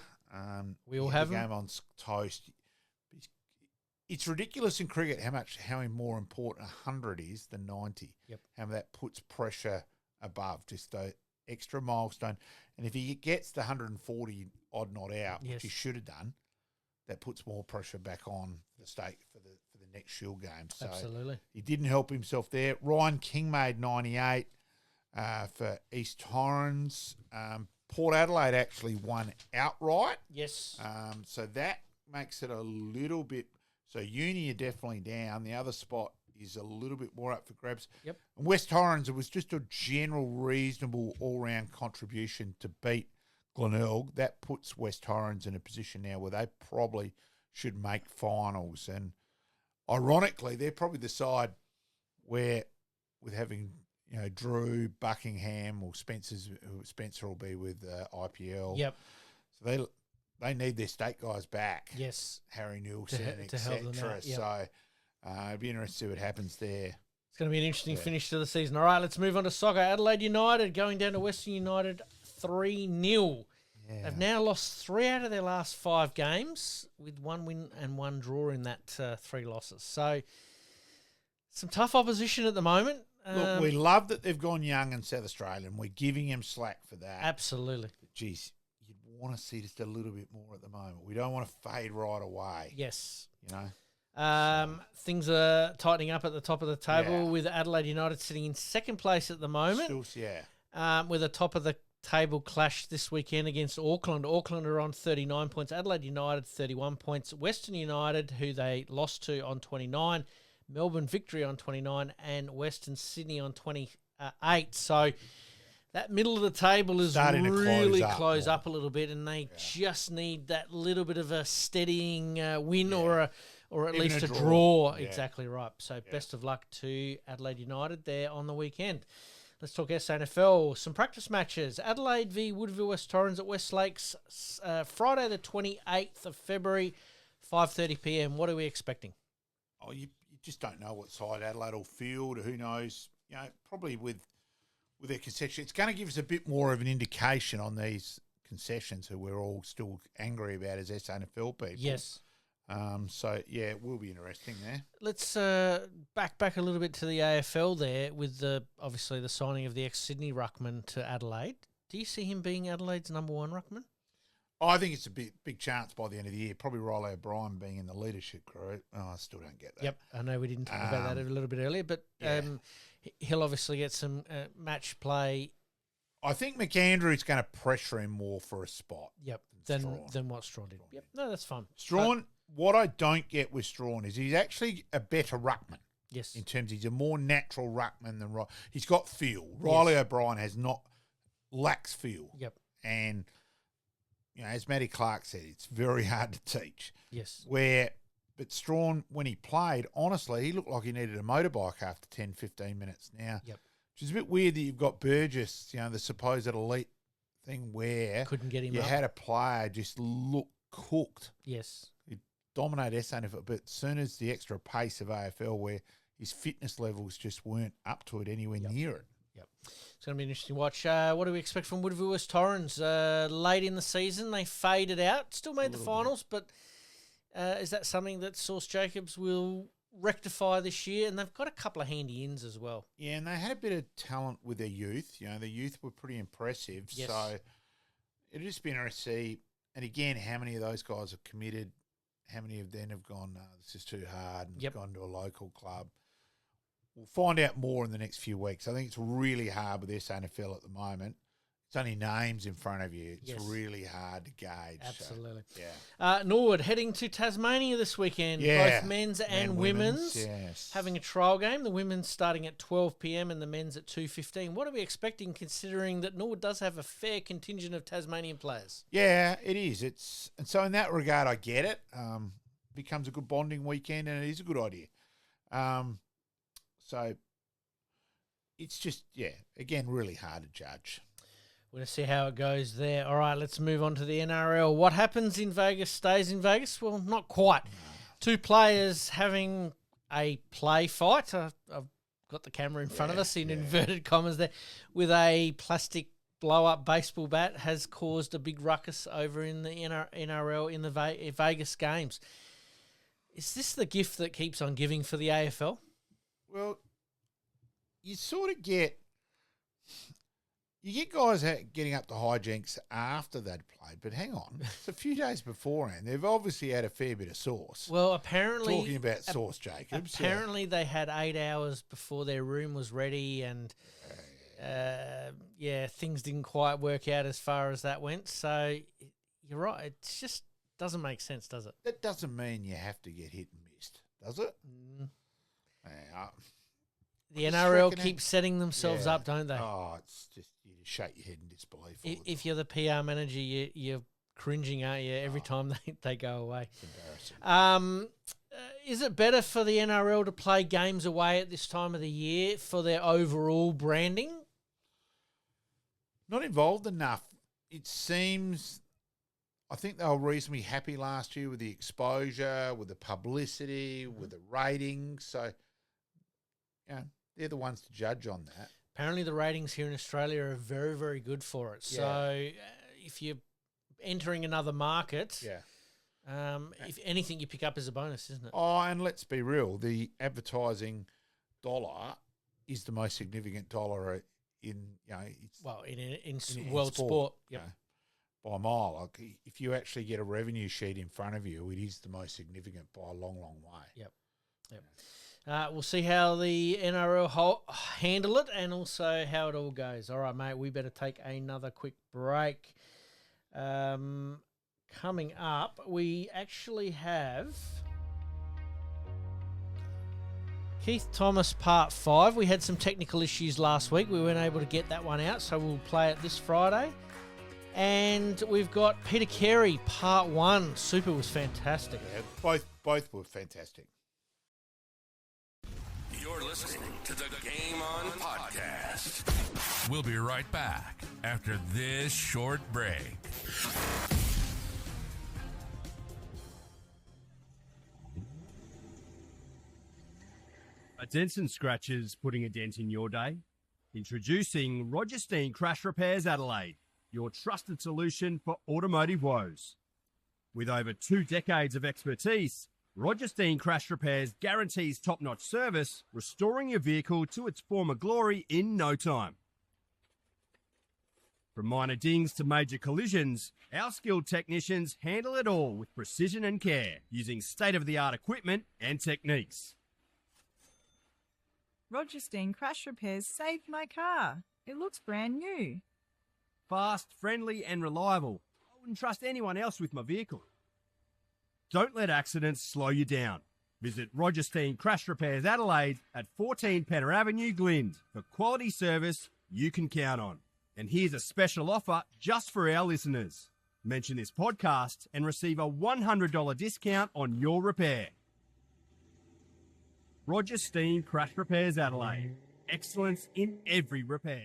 We all have the him. game on toast. He's it's ridiculous in cricket how more important 100 is than 90. Yep. How that puts pressure above, just the extra milestone. And if he gets the 140 odd not out, Yes. which he should have done, that puts more pressure back on the state for the next Shield game. So Absolutely. he didn't help himself there. Ryan King made 98 for East Torrens. Port Adelaide actually won outright. Yes. So that makes it a little bit. So Uni are definitely down. The other spot is a little bit more up for grabs. Yep. And West Torrens, it was just a general, reasonable, all-round contribution to beat Glenelg. That puts West Torrens in a position now where they probably should make finals. And ironically, they're probably the side where, with having Drew, Buckingham, or Spencer will be with IPL. Yep. So they need their state guys back. Yes. Harry Nielsen, to help them etc. out, yep. So it'd be interesting to see what happens there. It's going to be an interesting finish to the season. All right, let's move on to soccer. Adelaide United going down to Western United 3-0. Yeah. They've now lost 3 out of their last 5 games with 1 win and 1 draw in that 3 losses. So some tough opposition at the moment. Look, we love that they've gone young in South Australia, and we're giving them slack for that. Absolutely. But geez, you'd want to see just a little bit more at the moment. We don't want to fade right away. Yes. Things Things are tightening up at the top of the table Yeah. with Adelaide United sitting in second place at the moment. Still, With a top of the table clash this weekend against Auckland. Auckland are on 39 points. Adelaide United 31 points. Western United, who they lost to, on 29. Melbourne Victory on 29 and Western Sydney on 28. So that middle of the table is Starting to really close up up a little bit, and they just need that little bit of a steadying win or at Even least a a draw. draw. Yeah. Exactly right. So best of luck to Adelaide United there on the weekend. Let's talk SANFL. Some practice matches. Adelaide v Woodville West Torrens at West Lakes, Friday the 28th of February, 5:30 p.m. What are we expecting? Oh, you just don't know what side Adelaide will field. Who knows? Probably with their concession, it's going to give us a bit more of an indication on these concessions who we're all still angry about as SANFL people. Yes. So, it will be interesting there. Let's back a little bit to the AFL there with obviously the signing of the ex-Sydney ruckman to Adelaide. Do you see him being Adelaide's number 1 ruckman? I think it's a big chance by the end of the year. Probably Riley O'Brien being in the leadership group. Oh, I still don't get that. Yep, I know we didn't talk about that a little bit earlier, but he'll obviously get some match play. I think McAndrew's going to pressure him more for a spot. Yep, Strawn. than what Strawn did. Yep, no, that's fine. Strawn, what I don't get with Strawn is he's actually a better ruckman. Yes. In terms, he's a more natural ruckman than Riley. He's got feel. Riley O'Brien lacks feel. Yep. And as Matty Clark said, it's very hard to teach. Yes. But Strawn, when he played, honestly, he looked like he needed a motorbike after 10, 15 minutes now. Yep. Which is a bit weird that you've got Burgess, the supposed elite thing where Couldn't get him you up. had a player just look cooked. Yes. He'd dominate SANFL, but as soon as the extra pace of AFL where his fitness levels just weren't up to it anywhere near it. Yep. It's going to be an interesting watch. What do we expect from Woodville West Torrens? Late in the season, they faded out. Still made the finals, but is that something that Source Jacobs will rectify this year? And they've got a couple of handy ins as well. Yeah, and they had a bit of talent with their youth. Their youth were pretty impressive. Yes. So it'll just be interesting to see, and again, how many of those guys have committed, how many of them have gone, no, this is too hard, and gone to a local club. We'll find out more in the next few weeks. I think it's really hard with SANFL at the moment. It's only names in front of you. It's really hard to gauge. Absolutely. So, Norwood heading to Tasmania this weekend. Yeah. Both men's and women's. Yes. Having a trial game. The women's starting at 12 p.m. and the men's at 2:15. What are we expecting considering that Norwood does have a fair contingent of Tasmanian players? Yeah, it is. And so in that regard, I get it. Becomes a good bonding weekend, and it is a good idea. So it's just, again, really hard to judge. We're going to see how it goes there. All right, let's move on to the NRL. What happens in Vegas stays in Vegas? Well, not quite. No. 2 players having a play fight. I've got the camera in front of us in inverted commas there. With a plastic blow-up baseball bat has caused a big ruckus over in the NRL in the Vegas games. Is this the gift that keeps on giving for the AFL? Well, you sort of get guys getting up to hijinks after they'd played, but hang on, it's a few days beforehand. They've obviously had a fair bit of sauce. Well, apparently... Talking about sauce, Jacobs. Apparently they had 8 hours before their room was ready and, things didn't quite work out as far as that went. So, you're right. It just doesn't make sense, does it? That doesn't mean you have to get hit and missed, does it? The NRL keeps setting themselves up, don't they? Oh, it's just you just shake your head in disbelief. If you're the PR manager, you're cringing, aren't you, every time they go away? It's embarrassing. Is it better for the NRL to play games away at this time of the year for their overall branding? Not involved enough. It seems... I think they were reasonably happy last year with the exposure, with the publicity, with the ratings. So, they're the ones to judge on that. Apparently the ratings here in Australia are very, very good for it. Yeah. So if you're entering another market, if anything you pick up is a bonus, isn't it? Oh, and let's be real, the advertising dollar is the most significant dollar in world sport. Yep. By a mile. Like, if you actually get a revenue sheet in front of you, it is the most significant by a long, long way. Yep. We'll see how the NRL handle it and also how it all goes. All right, mate, we better take another quick break. Coming up, we actually have Keith Thomas Part 5. We had some technical issues last week. We weren't able to get that one out, so we'll play it this Friday. And we've got Peter Carey Part 1. Super was fantastic. Yeah, both were fantastic. You're listening to the Game On Podcast. We'll be right back after this short break. A dents and scratches putting a dent in your day? Introducing Roger Steen Crash Repairs Adelaide, your trusted solution for automotive woes. With over 2 decades of expertise, Roger Steen Crash Repairs guarantees top-notch service, restoring your vehicle to its former glory in no time. From minor dings to major collisions, our skilled technicians handle it all with precision and care, using state-of-the-art equipment and techniques. Roger Steen Crash Repairs saved my car. It looks brand new. Fast, friendly and reliable. I wouldn't trust anyone else with my vehicle. Don't let accidents slow you down. Visit Roger Steen Crash Repairs Adelaide at 14 Penner Avenue, Glynde, for quality service you can count on. And here's a special offer just for our listeners. Mention this podcast and receive a $100 discount on your repair. Roger Steen Crash Repairs Adelaide. Excellence in every repair.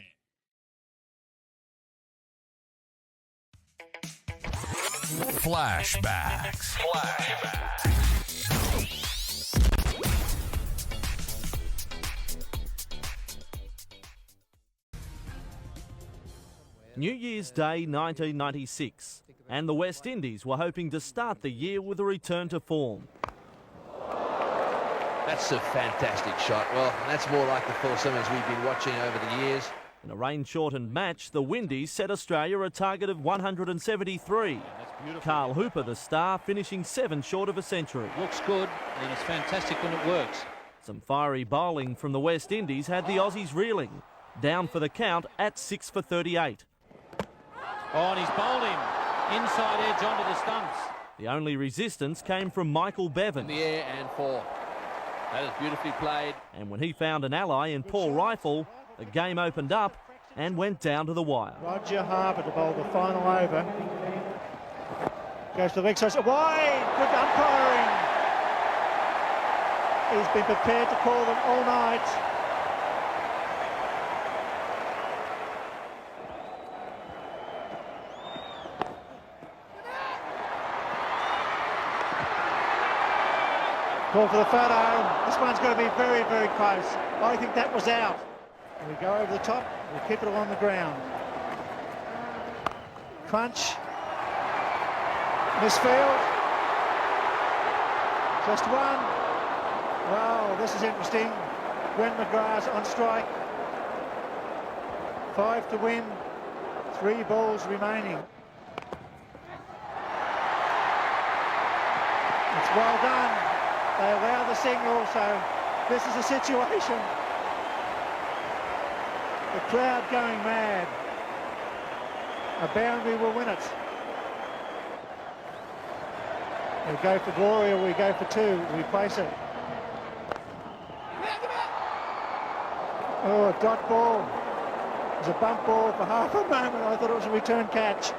Flashbacks. New Year's Day 1996, and the West Indies were hoping to start the year with a return to form. That's a fantastic shot. Well, that's more like the Phil Simmons we've been watching over the years. In a rain-shortened match, the Windies set Australia a target of 173. Carl Hooper, the star, finishing 7 short of a century. Looks good, and it's fantastic when it works. Some fiery bowling from the West Indies had the Aussies reeling, down for the count at 6 for 38. Oh, and he's bowled him inside edge onto the stumps. The only resistance came from Michael Bevan. In the air and 4. That is beautifully played. And when he found an ally in Paul Rifle, the game opened up and went down to the wire. Roger Harper to bowl the final over. Goes to the leg side. Wide! Good umpiring. He's been prepared to call them all night. Call for the photo. This one's going to be very, very close. I think that was out. And we go over the top. We'll keep it along the ground. Crunch. Misfield. Just one. Wow, this is interesting. Gwen McGrath's on strike. 5 to win. 3 balls remaining. It's well done. They allow the signal, so this is a situation. The crowd going mad. A boundary will win it. We go for glory or we go for 2. We place it. Oh, a dot ball. It was a bump ball for half a moment. I thought it was a return catch.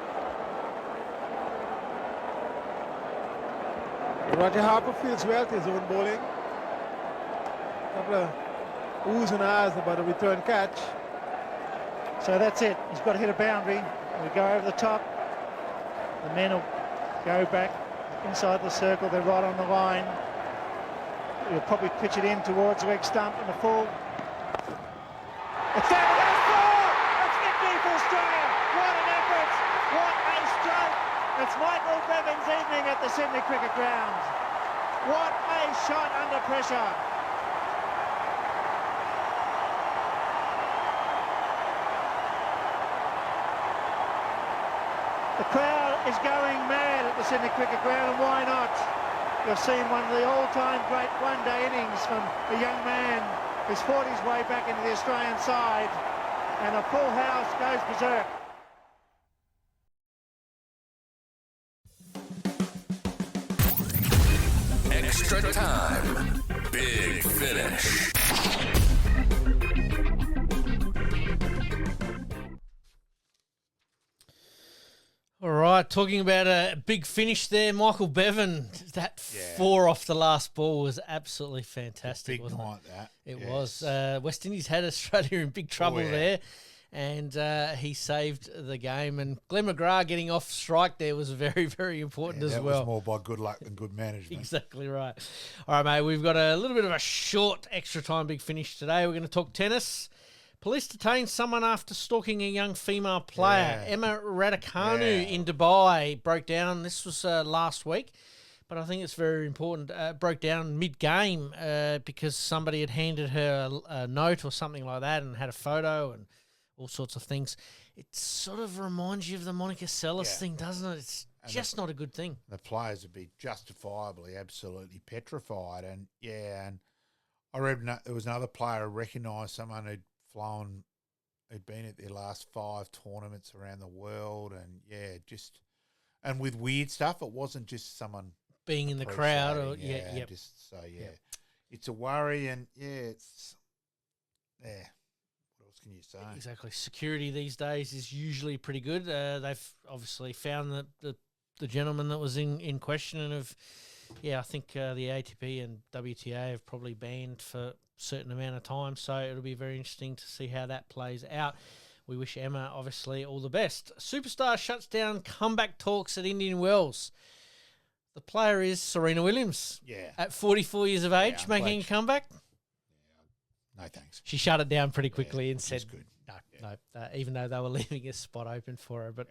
Roger Harper feels well to his own bowling. Couple of oohs and ahs about a return catch. So that's it. He's got to hit a boundary. We go over the top. The men will go back inside the circle. They're right on the line. He'll probably pitch it in towards the leg stump in the full. It's down to that 4! It's victory for Australia. What an effort. What a stroke. It's Michael Bevan's evening at the Sydney Cricket Ground. What a shot under pressure. The crowd is going mad at the Sydney Cricket Ground, and why not? You've seen one of the all-time great one-day innings from a young man who's fought his way back into the Australian side, and a full house goes berserk. Extra time. Big finish. All right, talking about a big finish there, Michael Bevan. That 4 off the last ball was absolutely fantastic. Big night, that. It was. West Indies had Australia in big trouble there, and he saved the game. And Glenn McGrath getting off strike there was very, very important as well. That was more by good luck than good management. Exactly right. All right, mate, we've got a little bit of a short extra time big finish today. We're going to talk tennis. Police detained someone after stalking a young female player. Emma Raducanu in Dubai broke down. This was last week, but I think it's very important. Broke down mid-game because somebody had handed her a note or something like that and had a photo and all sorts of things. It sort of reminds you of the Monica Seles thing, doesn't it? It's just not a good thing. The players would be justifiably absolutely petrified. And, and I read there was another player who recognised someone who'd been at their last 5 tournaments around the world, and and with weird stuff. It wasn't just someone being in the crowd, or it's a worry, and it's what else can you say? Exactly. Security these days is usually pretty good. They've obviously found the gentleman that was in question, and I think the ATP and WTA have probably banned for certain amount of time, so it'll be very interesting to see how that plays out. We wish Emma, obviously, all the best. Superstar shuts down comeback talks at Indian Wells. The player is Serena Williams. At 44 years of age, making a comeback. No thanks. She shut it down pretty quickly and said, no, even though they were leaving a spot open for her, but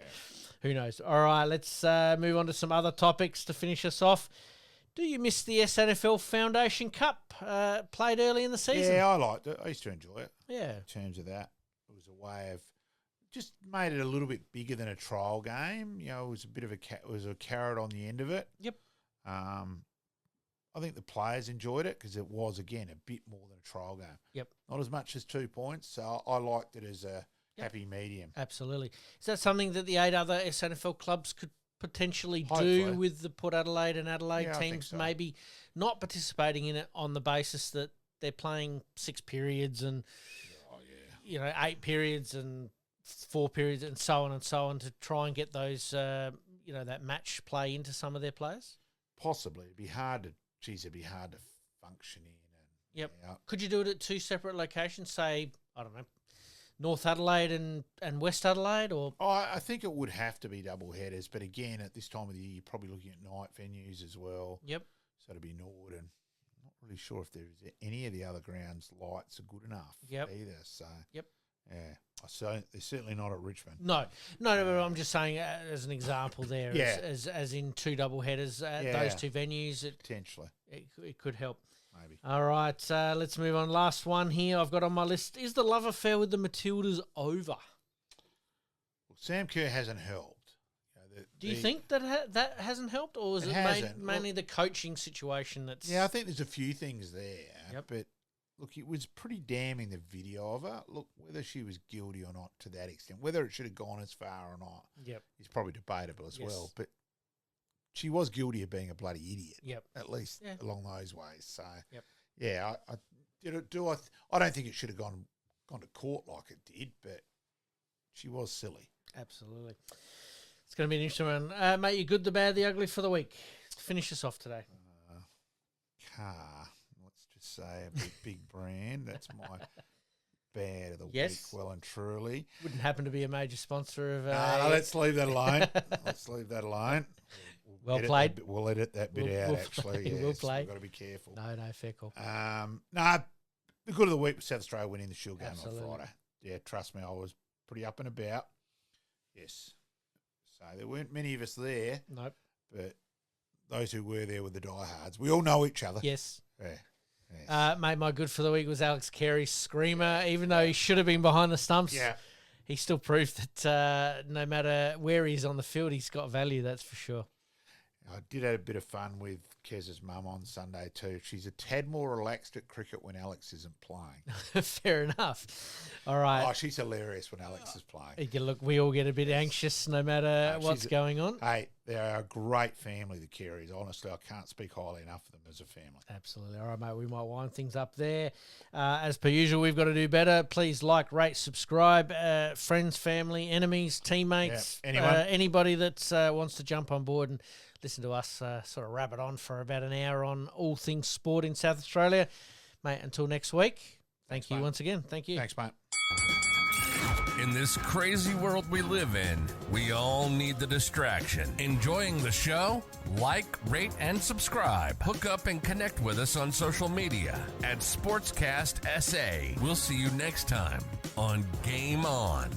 who knows. All right, let's move on to some other topics to finish us off. Do you miss the SANFL Foundation Cup played early in the season? Yeah, I liked it. I used to enjoy it. Yeah. In terms of that, it was a way of just made it a little bit bigger than a trial game. You know, it was a bit of a carrot on the end of it. Yep. I think the players enjoyed it because it was, again, a bit more than a trial game. Yep. Not as much as 2 points, so I liked it as a happy medium. Absolutely. Is that something that the 8 other SANFL clubs could potentially Hopefully. do with the Port Adelaide and Adelaide I think teams so. maybe not participating in it on the basis that they're playing 6 periods and 8 periods and 4 periods and so on to try and get those that match play into some of their players? Possibly. It'd be hard to function in. Yep. Could you do it at 2 separate locations, say, I don't know, North Adelaide and West Adelaide? Or I think it would have to be double headers, but again, at this time of the year, you're probably looking at night venues as well. Yep. So it'd be Norwood, and I'm not really sure if there's any of the other grounds lights are good enough either. So Yeah. So they're certainly not at Richmond. No, but I'm just saying as an example there, Yeah. as in 2 double headers at those 2 venues. Potentially. It could help. Maybe. All right, let's move on. Last one here I've got on my list. Is the love affair with the Matildas over? Well, Sam Kerr hasn't helped. Do you think that that hasn't helped, or is it mainly the coaching situation that's... Yeah, I think there's a few things there. Yep. But, look, it was pretty damning, the video of her. Look, whether she was guilty or not to that extent, whether it should have gone as far or not, is probably debatable as well. But she was guilty of being a bloody idiot. Yep. At least along those ways. So, yep. I don't think it should have gone to court like it did, but she was silly. Absolutely. It's going to be an interesting one. Mate, you good, the bad, the ugly for the week. Finish us off today. Car. Let's just say a big brand. That's my bad of the week, well and truly. Wouldn't happen to be a major sponsor of... let's leave that alone. Let's leave that alone. Well played. We'll edit that bit out, actually. We'll play. We've got to be careful. No, fair call. The good of the week was South Australia winning the Shield game Absolutely. on Friday. Yeah, trust me, I was pretty up and about. Yes. So there weren't many of us there. Nope. But those who were there were the diehards. We all know each other. Yes. Yeah. Yes. Mate, my good for the week was Alex Carey's screamer. Even though he should have been behind the stumps, he still proved that no matter where he's on the field, he's got value, that's for sure. I did have a bit of fun with Kez's mum on Sunday too. She's a tad more relaxed at cricket when Alex isn't playing. Fair enough. All right. Oh, she's hilarious when Alex is playing. Look, we all get a bit anxious no matter what's going on. Hey, they're a great family, the Keries. Honestly, I can't speak highly enough of them as a family. Absolutely. All right, mate, we might wind things up there. As per usual, we've got to do better. Please like, rate, subscribe. Friends, family, enemies, teammates, anybody that wants to jump on board and listen to us sort of rabbit on for about an hour on all things sport in South Australia. Mate, until next week, thank you once again. Thank you. Thanks, mate. In this crazy world we live in, we all need the distraction. Enjoying the show? Like, rate, and subscribe. Hook up and connect with us on social media at Sportscast SA. We'll see you next time on Game On.